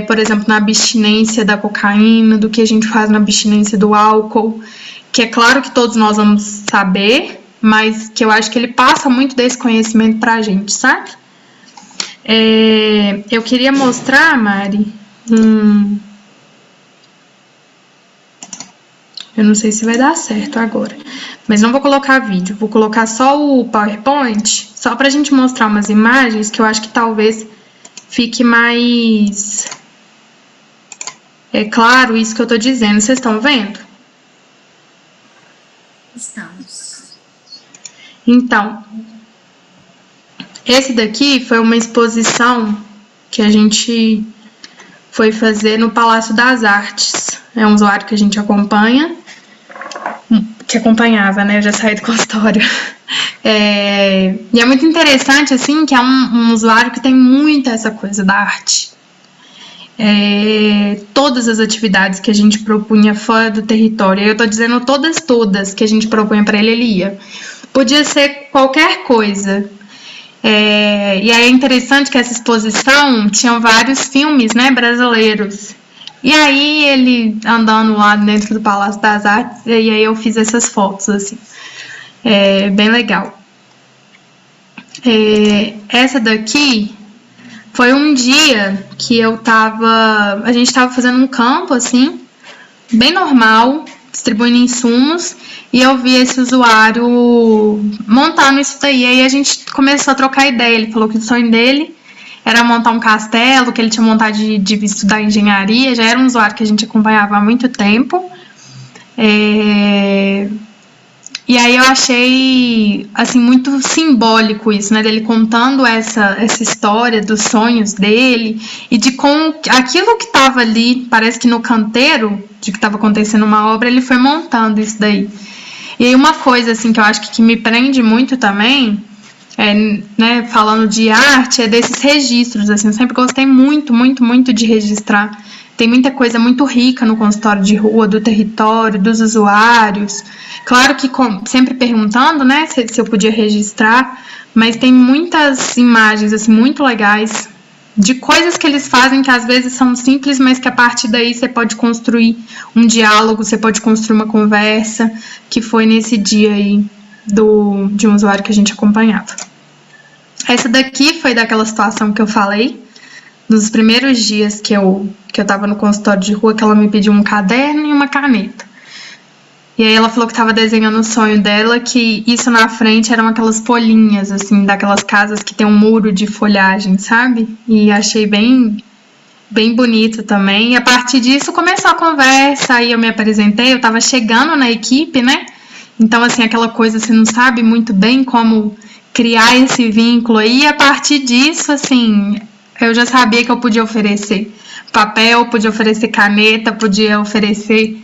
por exemplo, na abstinência da cocaína, do que a gente faz na abstinência do álcool, que é claro que todos nós vamos saber, mas que eu acho que ele passa muito desse conhecimento pra gente, sabe? Eu queria mostrar, Mari, eu não sei se vai dar certo agora, mas não vou colocar vídeo, vou colocar só o PowerPoint, só pra gente mostrar umas imagens que eu acho que talvez fique mais É claro isso que eu tô dizendo, vocês estão vendo? Estamos. Então, esse daqui foi uma exposição que a gente foi fazer no Palácio das Artes. É um usuário que a gente acompanha, que acompanhava, né? Eu já saí do consultório. E é muito interessante, assim, que é um usuário que tem muito essa coisa da arte. Todas as atividades que a gente propunha fora do território, eu tô dizendo todas que a gente propunha para ele, ele ia. Podia ser qualquer coisa. E aí é interessante que essa exposição tinha vários filmes, né, brasileiros. E aí ele andando lá dentro do Palácio das Artes, e aí eu fiz essas fotos, assim. Bem legal. Essa daqui foi um dia que a gente tava fazendo um campo, assim, bem normal, distribuindo insumos, e eu vi esse usuário montando isso daí. Aí a gente começou a trocar ideia. Ele falou que o sonho dele era montar um castelo, que ele tinha vontade de estudar engenharia. Já era um usuário que a gente acompanhava há muito tempo. E aí eu achei, assim, muito simbólico isso, né, dele contando essa história dos sonhos dele e de como aquilo que estava ali, parece que no canteiro de que estava acontecendo uma obra, ele foi montando isso daí. E aí uma coisa, assim, que eu acho que me prende muito também, né, falando de arte, é desses registros, assim, eu sempre gostei muito de registrar. Tem muita coisa muito rica no consultório de rua, do território, dos usuários. Claro que sempre perguntando, né, se eu podia registrar, mas tem muitas imagens, assim, muito legais de coisas que eles fazem que às vezes são simples, mas que a partir daí você pode construir um diálogo, você pode construir uma conversa, que foi nesse dia aí de um usuário que a gente acompanhava. Essa daqui foi daquela situação que eu falei, nos primeiros dias que eu estava no consultório de rua, que ela me pediu um caderno e uma caneta. E aí ela falou que estava desenhando o sonho dela, que isso na frente eram aquelas folhinhas, assim, daquelas casas que tem um muro de folhagem, sabe? E achei bem bonito também. E a partir disso começou a conversa, aí eu me apresentei, eu estava chegando na equipe, né? Então, assim, aquela coisa, você não sabe muito bem como criar esse vínculo aí. E a partir disso, assim, eu já sabia que eu podia oferecer papel, podia oferecer caneta, podia oferecer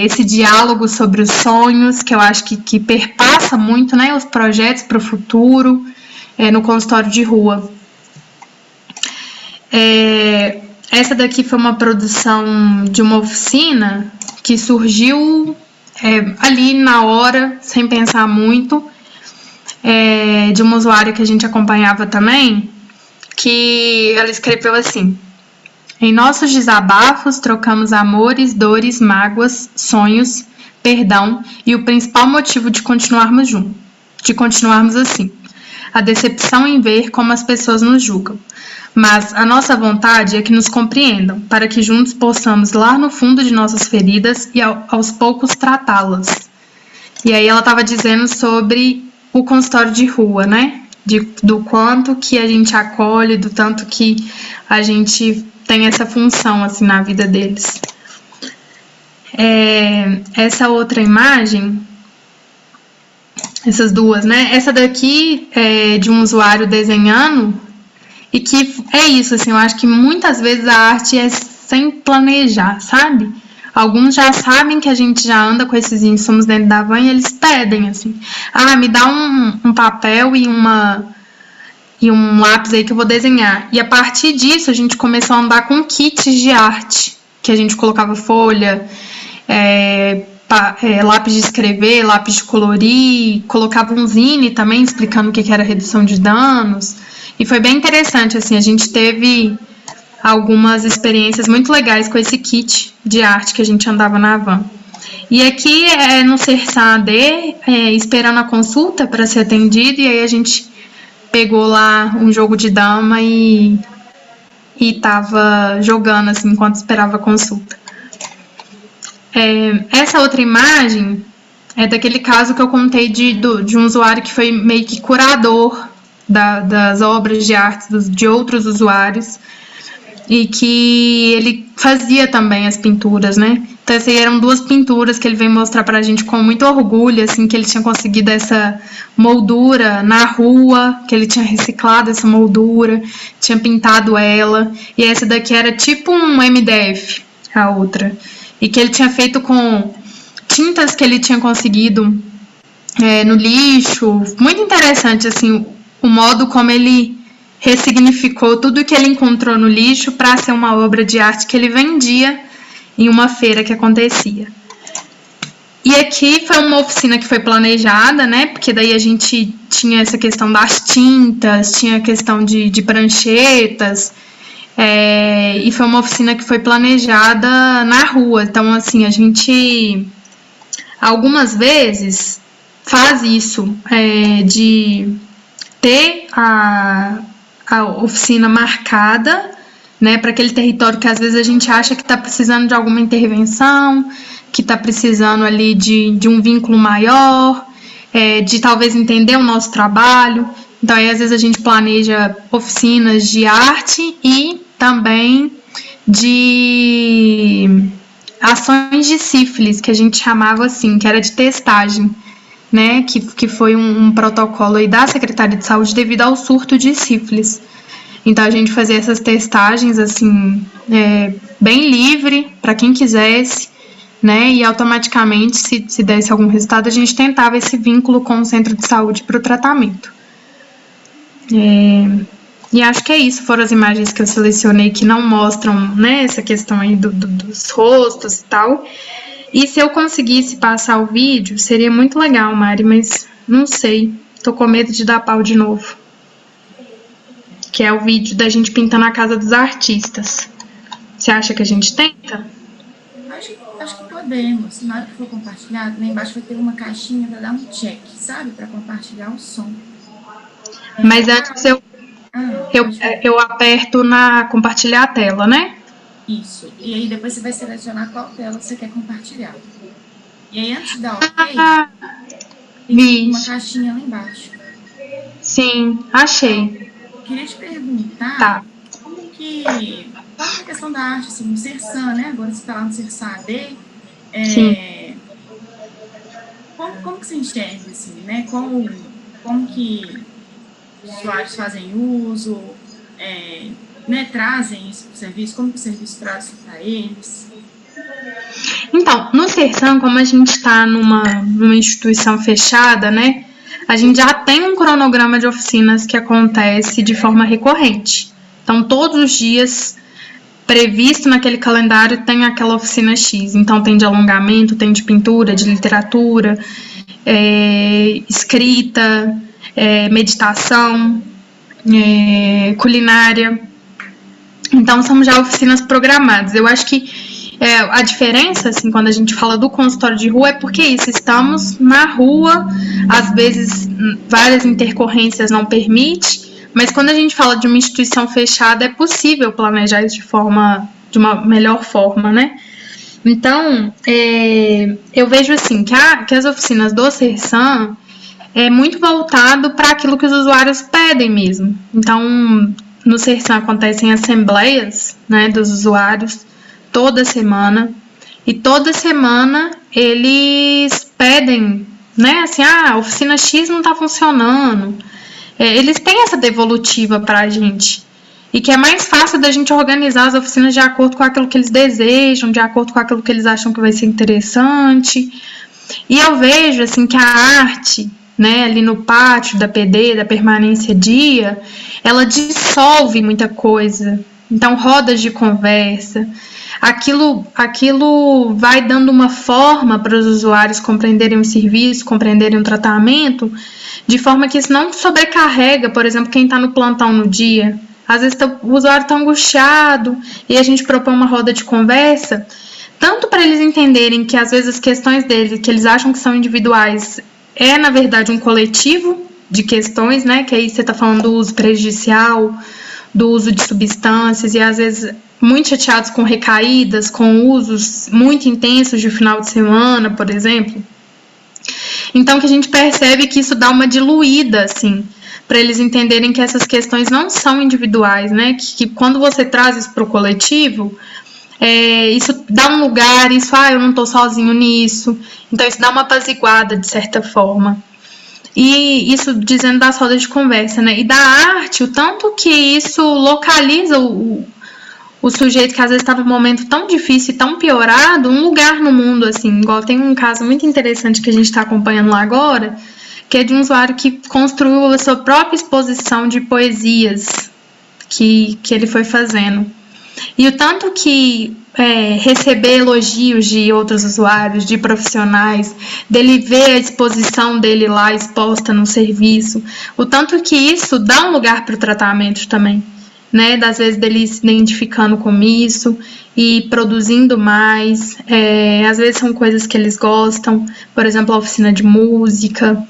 esse diálogo sobre os sonhos, que eu acho que perpassa muito, né, os projetos para o futuro no consultório de rua. Essa daqui foi uma produção de uma oficina que surgiu ali na hora, sem pensar muito, de uma usuária que a gente acompanhava também, que ela escreveu assim: em nossos desabafos, trocamos amores, dores, mágoas, sonhos, perdão e o principal motivo de continuarmos juntos, de continuarmos assim, a decepção em ver como as pessoas nos julgam. Mas a nossa vontade é que nos compreendam, para que juntos possamos ir lá no fundo de nossas feridas e aos poucos tratá-las. E aí ela estava dizendo sobre o consultório de rua, né? Do quanto que a gente acolhe, do tanto que a gente tem essa função, assim, na vida deles. Essa outra imagem, essas duas, né? Essa daqui é de um usuário desenhando, e que é isso, assim, eu acho que muitas vezes a arte é sem planejar, sabe? Alguns já sabem que a gente já anda com esses insumos dentro da van e eles pedem, assim, me dá um papel e um lápis aí que eu vou desenhar. E a partir disso, a gente começou a andar com kits de arte, que a gente colocava folha, lápis de escrever, lápis de colorir, colocava um zine também explicando o que era redução de danos. E foi bem interessante, assim, a gente teve algumas experiências muito legais com esse kit de arte que a gente andava na van. E aqui no CERSAD, esperando a consulta para ser atendido, e aí a gente pegou lá um jogo de dama e tava jogando, assim, enquanto esperava a consulta. Essa outra imagem é daquele caso que eu contei de um usuário que foi meio que curador das obras de arte de outros usuários. e que ele fazia também as pinturas, né? Então, essas eram 2 pinturas que ele veio mostrar pra gente com muito orgulho, assim, que ele tinha conseguido essa moldura na rua, que ele tinha reciclado essa moldura, tinha pintado ela, e essa daqui era tipo um MDF, a outra, e que ele tinha feito com tintas que ele tinha conseguido no lixo. Muito interessante, assim, o modo como ele ressignificou tudo que ele encontrou no lixo para ser uma obra de arte que ele vendia em uma feira que acontecia. E aqui foi uma oficina que foi planejada, né? Porque daí a gente tinha essa questão das tintas, tinha a questão de pranchetas, e foi uma oficina que foi planejada na rua. Então, assim, a gente algumas vezes faz isso, de ter a oficina marcada, né, para aquele território que às vezes a gente acha que está precisando de alguma intervenção, que está precisando ali de um vínculo maior, de talvez entender o nosso trabalho. Então, aí, às vezes a gente planeja oficinas de arte e também de ações de sífilis, que a gente chamava assim, que era de testagem, né, que foi um protocolo aí da Secretaria de Saúde devido ao surto de sífilis. Então, a gente fazia essas testagens, assim, bem livre, para quem quisesse, né, e automaticamente, se desse algum resultado, a gente tentava esse vínculo com o centro de saúde para o tratamento. E acho que é isso, foram as imagens que eu selecionei que não mostram, né, essa questão aí dos rostos e tal. E se eu conseguisse passar o vídeo, seria muito legal, Mari, mas não sei, tô com medo de dar pau de novo. Que é o vídeo da gente pintando a casa dos artistas. Você acha que a gente tenta? Acho que podemos. Na hora que for compartilhado, lá embaixo vai ter uma caixinha para dar um check, sabe? Para compartilhar o som. Mas antes eu aperto na compartilhar a tela, né? Isso. E aí depois você vai selecionar qual tela você quer compartilhar. E aí antes de dar OK, tem uma caixinha lá embaixo. Sim, achei. Eu queria te perguntar qual é a questão da arte, assim, no Sersan, né? Agora você está lá no Sersan AD. Como que você enxerga, assim, né? Como que os usuários fazem uso, né, trazem isso para o serviço, como que o serviço traz isso para eles? Então, no Sersan, como a gente está numa instituição fechada, né, a gente já tem um cronograma de oficinas que acontece de forma recorrente. Então, todos os dias previsto naquele calendário tem aquela oficina X. Então, tem de alongamento, tem de pintura, de literatura, escrita, meditação, culinária. Então, são já oficinas programadas. Eu acho que a diferença, assim, quando a gente fala do consultório de rua, é porque estamos na rua, às vezes várias intercorrências não permitem, mas quando a gente fala de uma instituição fechada, é possível planejar isso de uma melhor forma, né? Então, eu vejo assim, que as oficinas do Sersan é muito voltado para aquilo que os usuários pedem mesmo. Então, no Sersan acontecem assembleias, né, dos usuários toda semana, e toda semana eles pedem, né, assim, a oficina X não está funcionando. Eles têm essa devolutiva para a gente, e que é mais fácil da gente organizar as oficinas de acordo com aquilo que eles desejam, de acordo com aquilo que eles acham que vai ser interessante. E eu vejo, assim, que a arte, né, ali no pátio da PD, da Permanência Dia, ela dissolve muita coisa. Então, rodas de conversa, aquilo vai dando uma forma para os usuários compreenderem o serviço, compreenderem o tratamento, de forma que isso não sobrecarrega, por exemplo, quem está no plantão no dia. Às vezes o usuário está angustiado e a gente propõe uma roda de conversa, tanto para eles entenderem que às vezes as questões deles, que eles acham que são individuais, na verdade um coletivo de questões, né? Que aí você está falando do uso prejudicial, do uso de substâncias, e às vezes muito chateados com recaídas, com usos muito intensos de final de semana, por exemplo. Então, que a gente percebe que isso dá uma diluída, assim, para eles entenderem que essas questões não são individuais, né? Que quando você traz isso para o coletivo, isso dá um lugar, isso, eu não estou sozinho nisso. Então, isso dá uma apaziguada, de certa forma. E isso dizendo das rodas de conversa, né? E da arte, o tanto que isso localiza o sujeito que às vezes está num momento tão difícil e tão piorado, um lugar no mundo, assim. Igual tem um caso muito interessante que a gente está acompanhando lá agora, que é de um usuário que construiu a sua própria exposição de poesias que ele foi fazendo. E o tanto que receber elogios de outros usuários, de profissionais, dele ver a exposição dele lá exposta no serviço, o tanto que isso dá um lugar para o tratamento também, né? Das vezes dele se identificando com isso e produzindo mais. Às vezes são coisas que eles gostam, por exemplo, a oficina de música.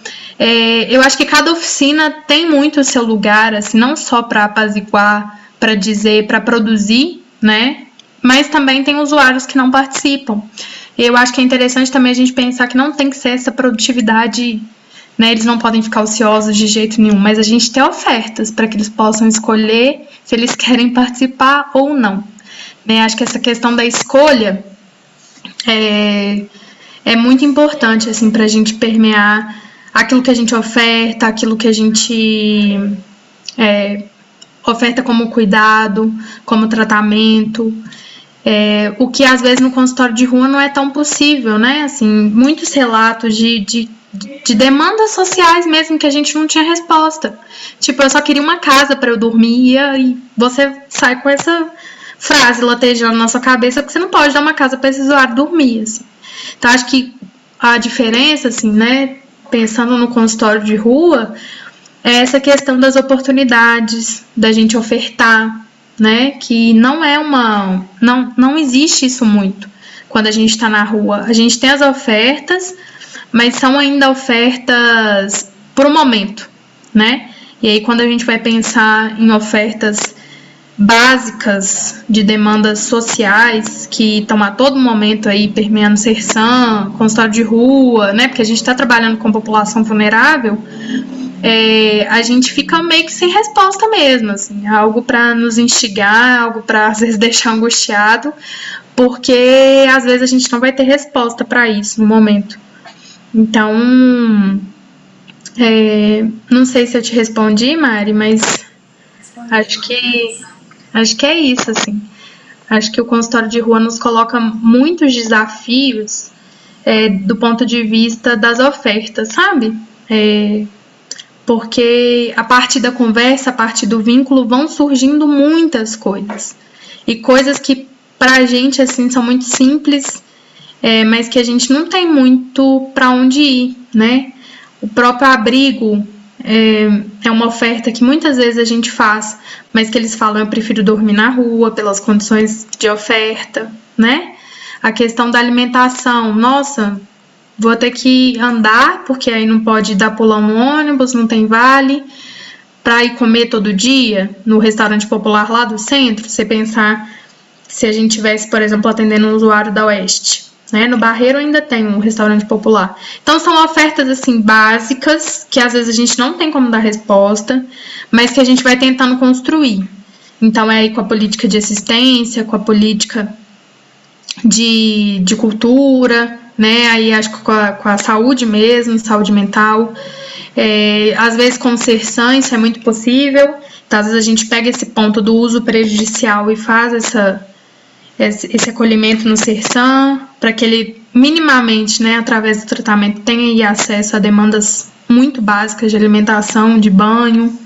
Eu acho que cada oficina tem muito o seu lugar, assim, não só para apaziguar, para dizer, para produzir, né? Mas também tem usuários que não participam. Eu acho que é interessante também a gente pensar que não tem que ser essa produtividade, né? Eles não podem ficar ociosos de jeito nenhum, mas a gente tem ofertas para que eles possam escolher se eles querem participar ou não. Né? Acho que essa questão da escolha é muito importante, assim, para a gente permear aquilo que a gente oferta, aquilo que a gente oferta como cuidado, como tratamento, o que às vezes no consultório de rua não é tão possível, né? Assim, muitos relatos de demandas sociais mesmo que a gente não tinha resposta. Tipo, eu só queria uma casa para eu dormir e você sai com essa frase latejando na sua cabeça porque você não pode dar uma casa para esse usuário dormir, assim. Então, acho que a diferença, assim, né, pensando no consultório de rua, é essa questão das oportunidades, da gente ofertar, né, que não é não existe isso muito quando a gente está na rua. A gente tem as ofertas, mas são ainda ofertas por um momento, né? E aí, quando a gente vai pensar em ofertas básicas de demandas sociais que estão a todo momento aí permeando Sersan, consultório de rua, né? Porque a gente está trabalhando com população vulnerável, a gente fica meio que sem resposta mesmo, assim, algo para nos instigar, algo para às vezes deixar angustiado, porque às vezes a gente não vai ter resposta para isso no momento. Então, não sei se eu te respondi, Mari, mas acho que é isso, assim. Acho que o consultório de rua nos coloca muitos desafios do ponto de vista das ofertas, sabe? Porque a partir da conversa, a partir do vínculo, vão surgindo muitas coisas. E coisas que, pra gente, assim, são muito simples, mas que a gente não tem muito para onde ir, né? O próprio abrigo é uma oferta que muitas vezes a gente faz, mas que eles falam, eu prefiro dormir na rua pelas condições de oferta, né? A questão da alimentação, nossa, vou ter que andar, porque aí não pode dar pular no ônibus, não tem vale, para ir comer todo dia no restaurante popular lá do centro, você pensar se a gente tivesse, por exemplo, atendendo um usuário da Oeste, né? No Barreiro ainda tem um restaurante popular. Então, são ofertas, assim, básicas, que às vezes a gente não tem como dar resposta, mas que a gente vai tentando construir. Então, aí com a política de assistência, com a política de cultura, né? Aí acho que com a saúde mesmo, saúde mental. Às vezes com o Sersan isso é muito possível. Então, às vezes a gente pega esse ponto do uso prejudicial e faz esse acolhimento no Sersan, para que ele minimamente, né, através do tratamento, tenha acesso a demandas muito básicas de alimentação, de banho.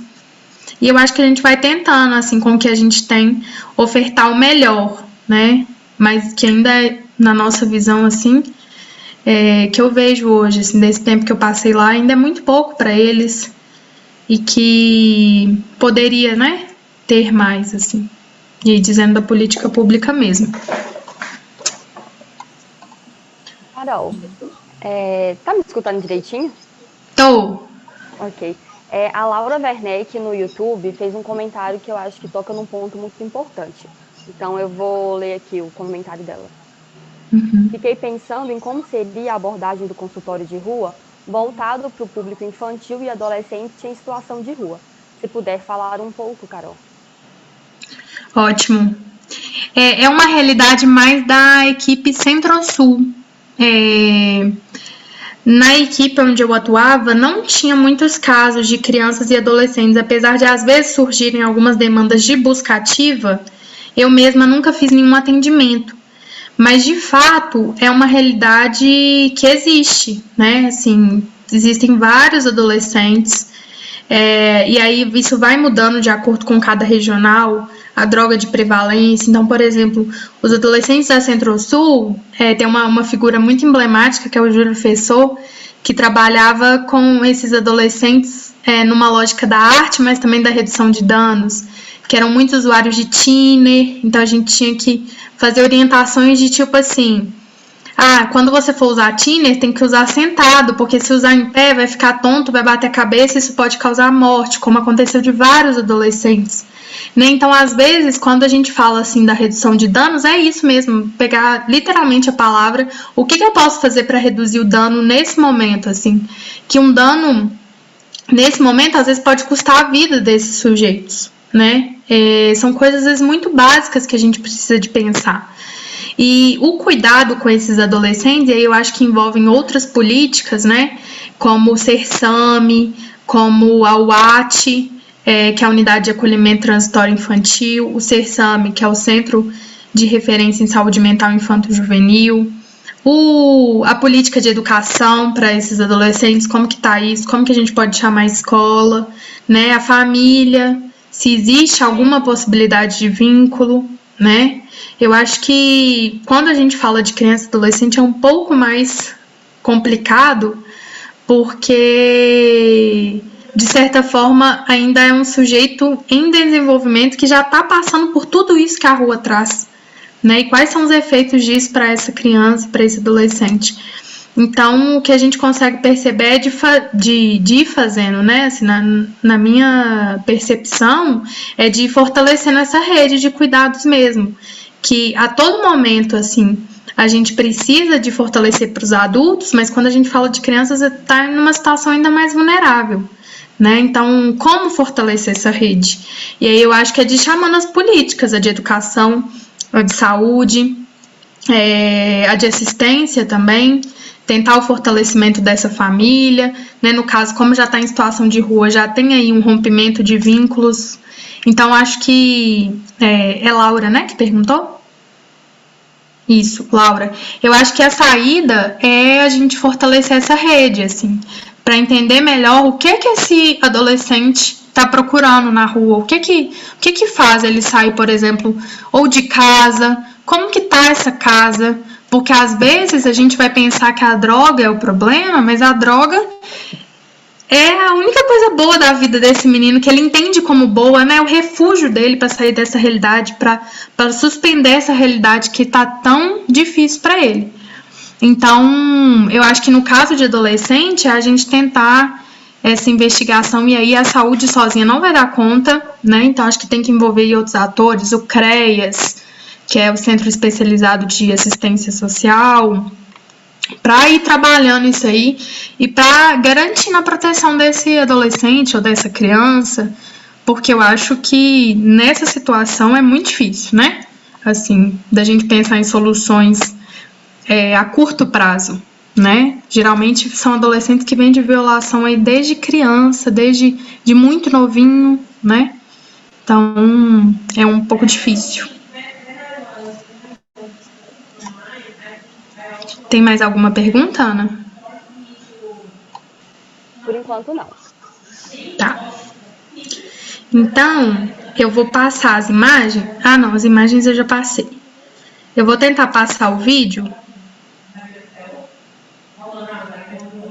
E eu acho que a gente vai tentando, assim, com o que a gente tem, ofertar o melhor, né? Mas que ainda na nossa visão, assim, que eu vejo hoje, assim, desse tempo que eu passei lá, ainda é muito pouco para eles e que poderia, né, ter mais, assim. E aí, dizendo da política pública mesmo. Carol, tá me escutando direitinho? Tô. Ok. A Laura Werneck, no YouTube, fez um comentário que eu acho que toca num ponto muito importante. Então, eu vou ler aqui o comentário dela. Fiquei pensando em como seria a abordagem do consultório de rua voltado para o público infantil e adolescente em situação de rua. Se puder falar um pouco, Carol. Ótimo. É uma realidade mais da equipe Centro-Sul. Na equipe onde eu atuava, não tinha muitos casos de crianças e adolescentes, apesar de às vezes surgirem algumas demandas de busca ativa, eu mesma nunca fiz nenhum atendimento. Mas, de fato, é uma realidade que existe, né? Assim, existem vários adolescentes, e aí isso vai mudando de acordo com cada regional, a droga de prevalência. Então, por exemplo, os adolescentes da Centro-Sul, tem uma figura muito emblemática, que é o Júlio Fessor, que trabalhava com esses adolescentes numa lógica da arte, mas também da redução de danos, que eram muitos usuários de thinner. Então a gente tinha que fazer orientações de tipo assim, quando você for usar thinner, tem que usar sentado, porque se usar em pé vai ficar tonto, vai bater a cabeça, isso pode causar morte, como aconteceu de vários adolescentes. Né? Então, às vezes, quando a gente fala assim da redução de danos, é isso mesmo, pegar literalmente a palavra, o que eu posso fazer para reduzir o dano nesse momento, assim, que um dano, nesse momento, às vezes pode custar a vida desses sujeitos, né? São coisas, às vezes, muito básicas que a gente precisa de pensar. E o cuidado com esses adolescentes, e aí eu acho que envolvem outras políticas, né? Como o CERSAMI, como a UAT, que é a Unidade de Acolhimento Transitório Infantil, o CERSAMI, que é o Centro de Referência em Saúde Mental Infanto-Juvenil, a política de educação para esses adolescentes, como que está isso, como que a gente pode chamar a escola, né? A família, se existe alguma possibilidade de vínculo, né? Eu acho que quando a gente fala de criança e adolescente é um pouco mais complicado, porque de certa forma ainda é um sujeito em desenvolvimento que já está passando por tudo isso que a rua traz, né? E quais são os efeitos disso para essa criança, para esse adolescente? Então, o que a gente consegue perceber é de ir fazendo, né? Assim, na minha percepção, é de ir fortalecendo essa rede de cuidados mesmo, que a todo momento, assim, a gente precisa de fortalecer para os adultos, mas quando a gente fala de crianças, está em uma situação ainda mais vulnerável, né? Então, como fortalecer essa rede? E aí eu acho que é de chamando as políticas, a de educação, a de saúde, a de assistência também, tentar o fortalecimento dessa família, né? No caso, como já está em situação de rua, já tem aí um rompimento de vínculos. Então, acho que é Laura, né, que perguntou? Isso, Laura. Eu acho que a saída é a gente fortalecer essa rede, assim, para entender melhor o que esse adolescente está procurando na rua, o que faz ele sair, por exemplo, ou de casa, como que tá essa casa, porque às vezes a gente vai pensar que a droga é o problema, mas a droga é a única coisa boa da vida desse menino, que ele entende como boa, né? O refúgio dele para sair dessa realidade, para suspender essa realidade que tá tão difícil para ele. Então, eu acho que no caso de adolescente, é a gente tentar essa investigação, e aí a saúde sozinha não vai dar conta, né? Então, acho que tem que envolver outros atores, o CREAS, que é o Centro Especializado de Assistência Social, para ir trabalhando isso aí e para garantir a proteção desse adolescente ou dessa criança, porque eu acho que nessa situação é muito difícil, né? Assim, da gente pensar em soluções a curto prazo, né? Geralmente são adolescentes que vêm de violação aí desde criança, desde de muito novinho, né? Então, é um pouco difícil. Tem mais alguma pergunta, Ana? Por enquanto, não. Tá. Então, eu vou passar as imagens. Ah, não, as imagens eu já passei. Eu vou tentar passar o vídeo.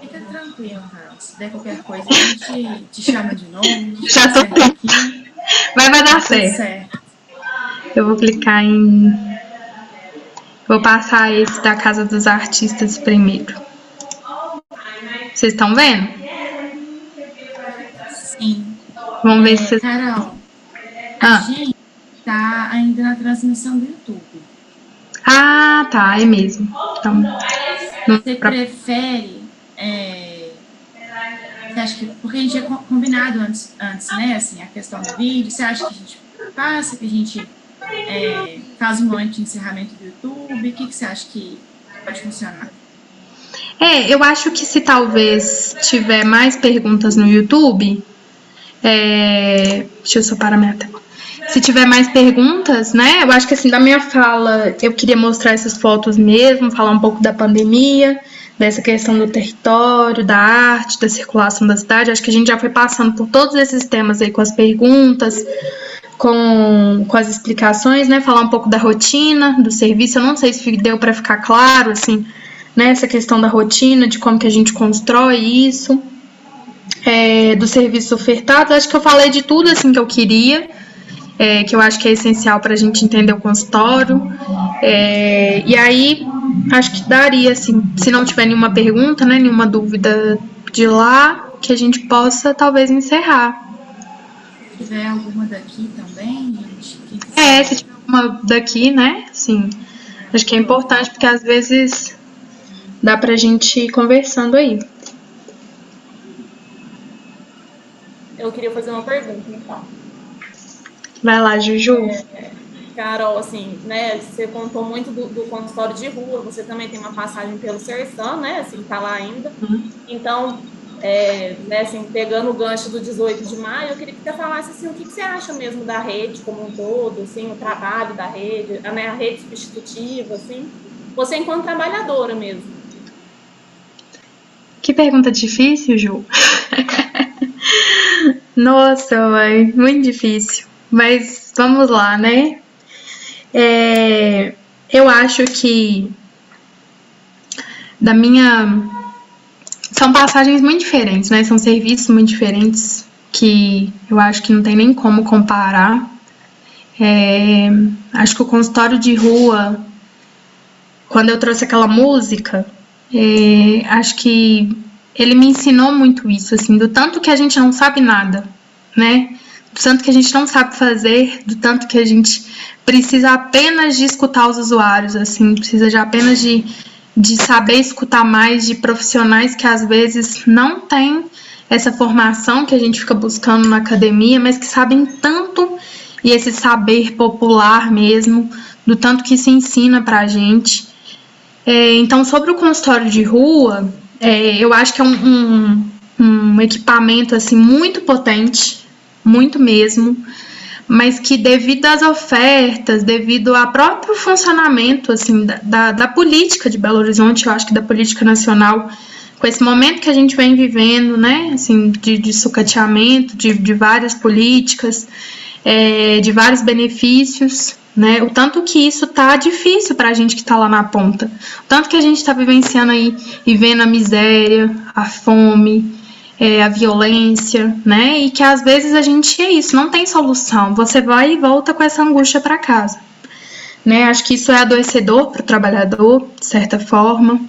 Fica tranquilo, Carol. Se der qualquer coisa, a gente te chama de novo. Já tô aqui. Vai dar certo. Eu vou clicar em... Vou passar esse da Casa dos Artistas primeiro. Vocês estão vendo? Sim. Vamos ver se vocês... Carol, a gente tá ainda na transmissão do YouTube. Ah, tá, é mesmo. Então, você prefere acha que, porque a gente tinha combinado antes, né, assim, a questão do vídeo, você acha que a gente passa, que a gente faz um momento de encerramento do YouTube, o que você acha que pode funcionar? Eu acho que se talvez tiver mais perguntas no YouTube, deixa eu só parar minha tela. Se tiver mais perguntas, né, eu acho que assim, da minha fala, eu queria mostrar essas fotos mesmo, falar um pouco da pandemia, dessa questão do território, da arte, da circulação da cidade. Acho que a gente já foi passando por todos esses temas aí com as perguntas, com as explicações, né, falar um pouco da rotina, do serviço. Eu não sei se deu para ficar claro, assim, né, essa questão da rotina, de como que a gente constrói isso, do serviço ofertado. Acho que eu falei de tudo, assim, que eu queria, que eu acho que é essencial para a gente entender o consultório. E aí, acho que daria, assim, se não tiver nenhuma pergunta, né, nenhuma dúvida de lá, que a gente possa, talvez, encerrar. Se tiver alguma daqui também, gente... Se tiver alguma daqui, né, assim, acho que é importante, porque às vezes dá pra gente ir conversando aí. Eu queria fazer uma pergunta, então. Vai lá, Juju. Carol, assim, né, você contou muito do consultório de rua, você também tem uma passagem pelo Sersan, né, assim, tá lá ainda. Então, né, assim, pegando o gancho do 18 de maio, eu queria que você falasse, assim, o que você acha mesmo da rede como um todo, assim, o trabalho da rede, né, a rede substitutiva, assim, você enquanto trabalhadora mesmo. Que pergunta difícil, Ju. Nossa, mãe, muito difícil. Mas vamos lá, né? Eu acho que são passagens muito diferentes, né? São serviços muito diferentes que eu acho que não tem nem como comparar. Acho que o consultório de rua, quando eu trouxe aquela música, acho que ele me ensinou muito isso, assim, do tanto que a gente não sabe nada, né? Do tanto que a gente não sabe fazer, do tanto que a gente precisa apenas de escutar os usuários, assim, precisa de apenas de saber escutar mais, de profissionais que às vezes não têm essa formação que a gente fica buscando na academia, mas que sabem tanto, e esse saber popular mesmo, do tanto que se ensina pra gente. Então, sobre o consultório de rua, eu acho que é um equipamento, assim, muito potente, muito mesmo, mas que devido às ofertas, devido ao próprio funcionamento, assim, da política de Belo Horizonte, eu acho que da política nacional, com esse momento que a gente vem vivendo, né, assim, de sucateamento, de várias políticas, de vários benefícios, né, o tanto que isso tá difícil pra gente que tá lá na ponta, o tanto que a gente tá vivenciando aí e vendo a miséria, a fome, a violência, né, e que às vezes a gente não tem solução, você vai e volta com essa angústia para casa, né, acho que isso é adoecedor para o trabalhador, de certa forma,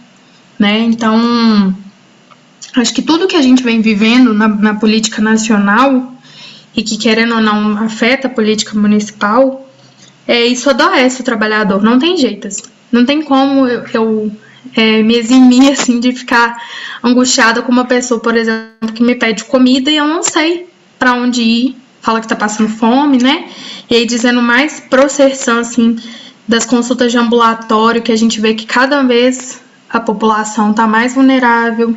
né, então, acho que tudo que a gente vem vivendo na política nacional, e que querendo ou não afeta a política municipal, isso adoece o trabalhador, não tem jeito, assim, não tem como eu me eximir, assim, de ficar angustiada com uma pessoa, por exemplo, que me pede comida e eu não sei para onde ir, fala que tá passando fome, né? E aí dizendo mais pro Sersan, assim, das consultas de ambulatório, que a gente vê que cada vez a população tá mais vulnerável,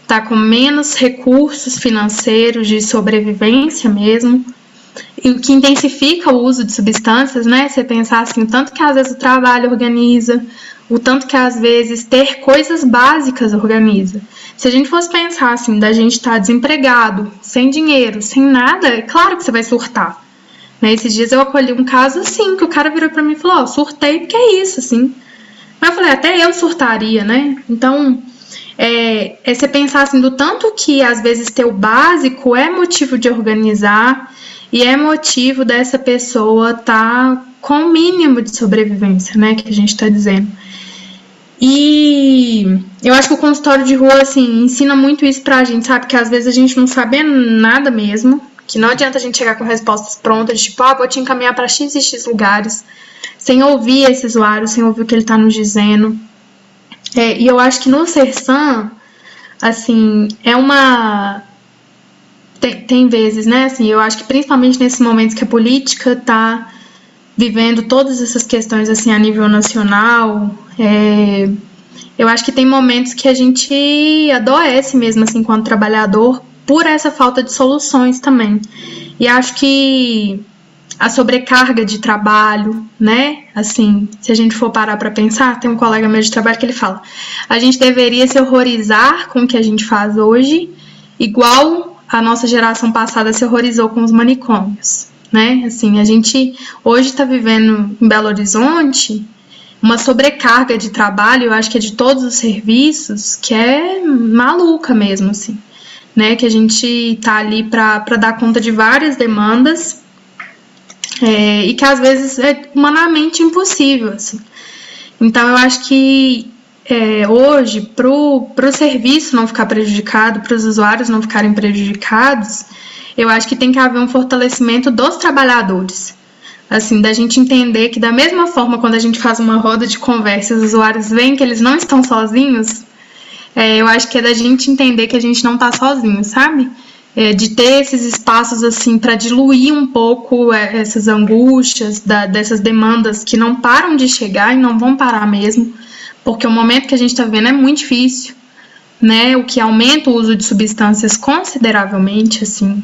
tá com menos recursos financeiros de sobrevivência mesmo, e o que intensifica o uso de substâncias, né? Você pensar assim, o tanto que às vezes o trabalho organiza, o tanto que às vezes ter coisas básicas organiza. Se a gente fosse pensar assim, da gente estar desempregado, sem dinheiro, sem nada, é claro que você vai surtar. Né? Esses dias eu acolhi um caso assim, que o cara virou pra mim e falou, surtei porque é isso, assim. Mas eu falei, até eu surtaria, né? Então, você pensar assim, do tanto que às vezes ter o básico é motivo de organizar e é motivo dessa pessoa estar com o mínimo de sobrevivência, né, que a gente está dizendo. E eu acho que o consultório de rua, assim, ensina muito isso pra gente, sabe, que às vezes a gente não sabe nada mesmo, que não adianta a gente chegar com respostas prontas, tipo, vou te encaminhar para x e x lugares, sem ouvir esse usuário, sem ouvir o que ele está nos dizendo. E eu acho que no Sersan, assim, é uma tem vezes, né, assim, eu acho que principalmente nesses momentos que a política está vivendo todas essas questões, assim, a nível nacional, eu acho que tem momentos que a gente adoece mesmo, assim, enquanto trabalhador, por essa falta de soluções também. E acho que a sobrecarga de trabalho, né, assim, se a gente for parar para pensar, tem um colega meu de trabalho que ele fala, a gente deveria se horrorizar com o que a gente faz hoje, igual a nossa geração passada se horrorizou com os manicômios, né, assim, a gente hoje está vivendo em Belo Horizonte uma sobrecarga de trabalho, eu acho que é de todos os serviços, que é maluca mesmo, assim, né, que a gente tá ali para dar conta de várias demandas, e que às vezes é humanamente impossível, assim. Então eu acho que hoje, para o serviço não ficar prejudicado, para os usuários não ficarem prejudicados, eu acho que tem que haver um fortalecimento dos trabalhadores, assim, da gente entender que da mesma forma quando a gente faz uma roda de conversa, os usuários veem que eles não estão sozinhos, eu acho que é da gente entender que a gente não está sozinho, sabe? De ter esses espaços assim para diluir um pouco essas angústias dessas demandas que não param de chegar e não vão parar mesmo, porque o momento que a gente está vivendo é muito difícil, né? O que aumenta o uso de substâncias consideravelmente, assim,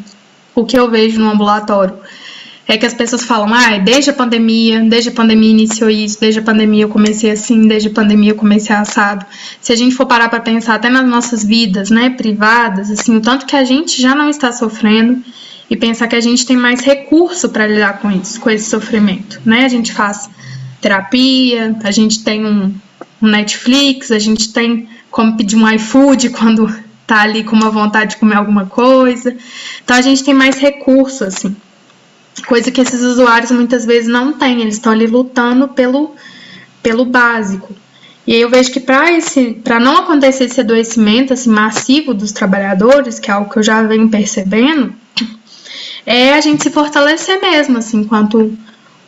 o que eu vejo no ambulatório é que as pessoas falam, desde a pandemia iniciou isso, desde a pandemia eu comecei assim, desde a pandemia eu comecei assado. Se a gente for parar para pensar até nas nossas vidas, né, privadas, assim, o tanto que a gente já não está sofrendo e pensar que a gente tem mais recurso para lidar com isso, com esse sofrimento, né? A gente faz terapia, a gente tem um Netflix, a gente tem como pedir um iFood quando tá ali com uma vontade de comer alguma coisa. Então a gente tem mais recurso, assim. Coisa que esses usuários muitas vezes não têm, eles estão ali lutando pelo básico. E aí eu vejo que para não acontecer esse adoecimento assim, massivo dos trabalhadores, que é algo que eu já venho percebendo, é a gente se fortalecer mesmo, assim, enquanto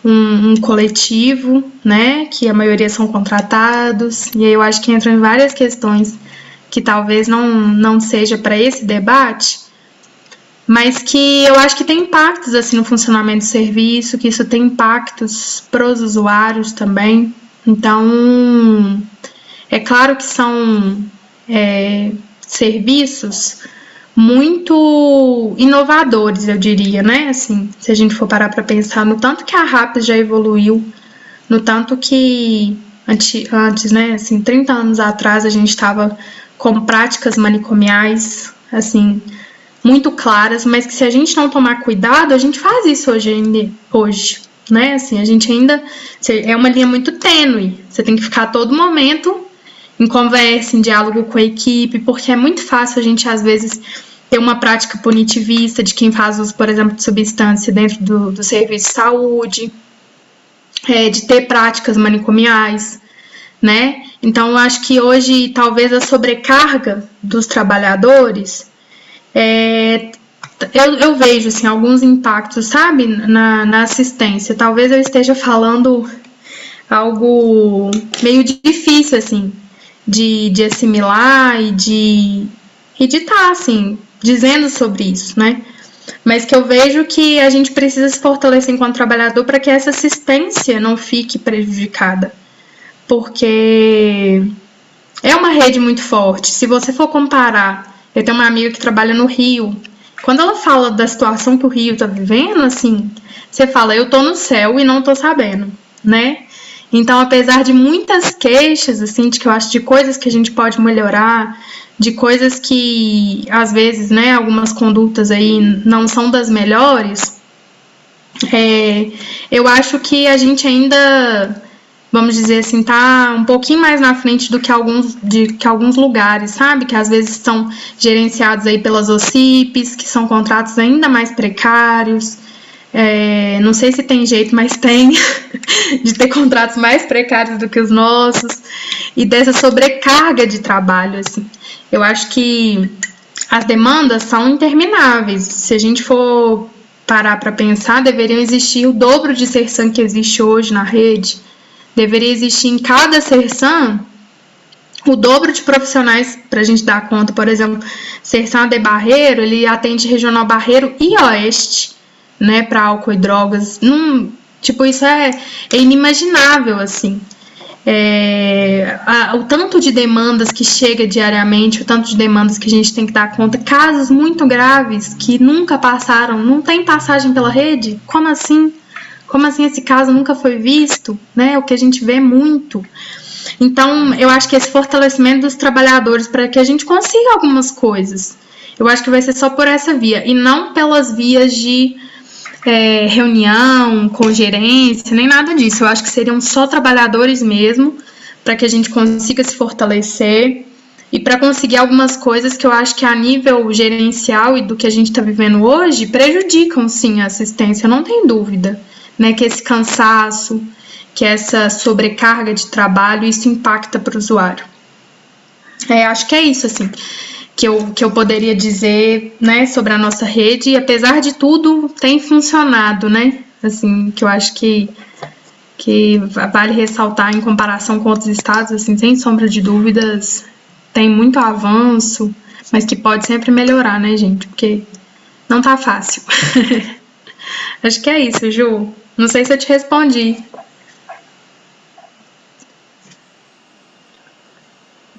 um coletivo, né, que a maioria são contratados, e aí eu acho que entram em várias questões que talvez não seja para esse debate, mas que eu acho que tem impactos assim no funcionamento do serviço, que isso tem impactos para os usuários também. Então, é claro que são serviços muito inovadores, eu diria, né? Assim, se a gente for parar para pensar no tanto que a RAPS já evoluiu, no tanto que antes, né, assim, 30 anos atrás a gente estava com práticas manicomiais, assim, muito claras, mas que se a gente não tomar cuidado, a gente faz isso hoje, né? Assim, a gente ainda é uma linha muito tênue. Você tem que ficar a todo momento em conversa, em diálogo com a equipe, porque é muito fácil a gente às vezes ter uma prática punitivista de quem faz uso, por exemplo, de substância dentro do serviço de saúde, de ter práticas manicomiais, né? Então, eu acho que hoje talvez a sobrecarga dos trabalhadores eu vejo assim, alguns impactos, sabe, na assistência. Talvez eu esteja falando algo meio difícil, assim, de assimilar e de estar, assim, dizendo sobre isso, né? Mas que eu vejo que a gente precisa se fortalecer enquanto trabalhador para que essa assistência não fique prejudicada. Porque é uma rede muito forte. Se você for comparar, eu tenho uma amiga que trabalha no Rio. Quando ela fala da situação que o Rio está vivendo, assim, você fala, eu tô no céu e não tô sabendo, né? Então, apesar de muitas queixas, assim, de que eu acho de coisas que a gente pode melhorar, de coisas que, às vezes, né, algumas condutas aí não são das melhores, eu acho que a gente ainda, vamos dizer assim, tá um pouquinho mais na frente do que alguns lugares, sabe? Que às vezes estão gerenciados aí pelas OCIPs, que são contratos ainda mais precários. Não sei se tem jeito, mas tem, de ter contratos mais precários do que os nossos, e dessa sobrecarga de trabalho, assim. Eu acho que as demandas são intermináveis. Se a gente for parar para pensar, deveriam existir o dobro de CERSAM que existe hoje na rede. Deveria existir em cada CERSAM o dobro de profissionais para a gente dar conta. Por exemplo, Serção de Barreiro, ele atende Regional Barreiro e Oeste, né, para álcool e drogas. Tipo, isso é inimaginável, assim. O tanto de demandas que chega diariamente, o tanto de demandas que a gente tem que dar conta, casos muito graves que nunca passaram, não tem passagem pela rede? Como assim? Como assim esse caso nunca foi visto? Né? O que a gente vê muito. Então, eu acho que esse fortalecimento dos trabalhadores para que a gente consiga algumas coisas, eu acho que vai ser só por essa via, e não pelas vias de reunião, com gerência, nem nada disso. Eu acho que seriam só trabalhadores mesmo, para que a gente consiga se fortalecer e para conseguir algumas coisas que eu acho que a nível gerencial e do que a gente está vivendo hoje prejudicam sim a assistência, não tem dúvida, né, que esse cansaço, que essa sobrecarga de trabalho, isso impacta para o usuário. Acho que é isso, assim, que eu poderia dizer, né, sobre a nossa rede, e apesar de tudo, tem funcionado, né, assim, que eu acho que vale ressaltar em comparação com outros estados, assim, sem sombra de dúvidas, tem muito avanço, mas que pode sempre melhorar, né, gente, porque não tá fácil. Acho que é isso, Ju. Não sei se eu te respondi.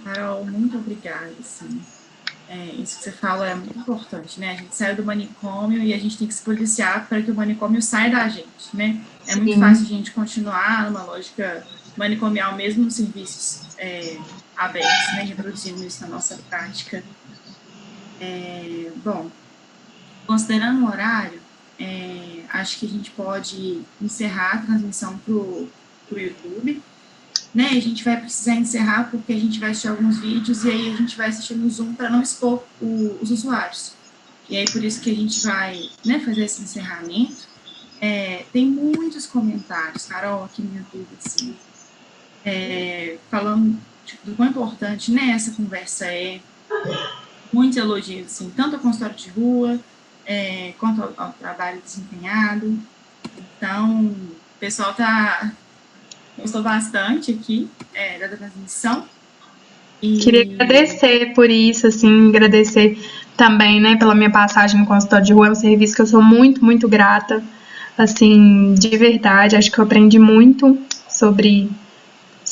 Carol, muito obrigada, assim. Isso que você fala é muito importante, né? A gente saiu do manicômio e a gente tem que se policiar para que o manicômio saia da gente, né? É muito fácil a gente continuar numa lógica manicomial, mesmo nos serviços abertos, né? Reproduzindo isso na nossa prática. Bom, considerando o horário, acho que a gente pode encerrar a transmissão para o YouTube, né? A gente vai precisar encerrar porque a gente vai assistir alguns vídeos e aí a gente vai assistir no Zoom para não expor os usuários. E aí por isso que a gente vai, né, fazer esse encerramento. Tem muitos comentários, Carol, aqui no YouTube, assim, falando do quão importante, né, essa conversa muitos elogios, assim, tanto ao consultório de rua, quanto ao trabalho desempenhado. Então, o pessoal gostou bastante aqui da transmissão. Queria agradecer por isso, assim, agradecer também, né, pela minha passagem no consultório de rua. É um serviço que eu sou muito, muito grata, assim, de verdade. Acho que eu aprendi muito sobre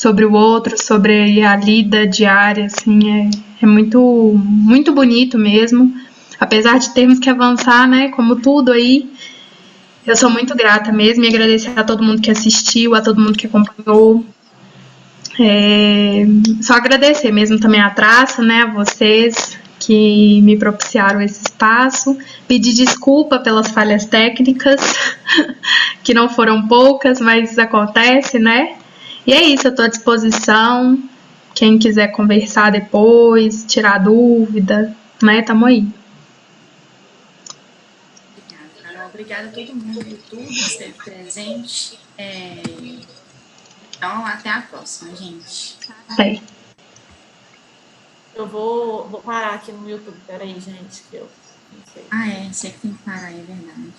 o outro, sobre a lida diária, assim, é muito, muito bonito mesmo. Apesar de termos que avançar, né, como tudo aí, eu sou muito grata mesmo e agradecer a todo mundo que assistiu, a todo mundo que acompanhou. Só agradecer mesmo também a Traça, né, a vocês que me propiciaram esse espaço. Pedir desculpa pelas falhas técnicas, que não foram poucas, mas acontece, né? E é isso, eu estou à disposição. Quem quiser conversar depois, tirar dúvida, né, tamo aí. Obrigada a todo mundo do YouTube que esteve presente. Então, até a próxima, gente. Até. Eu vou parar aqui no YouTube. Peraí, gente, que eu não sei. Sei que tem que parar, é verdade.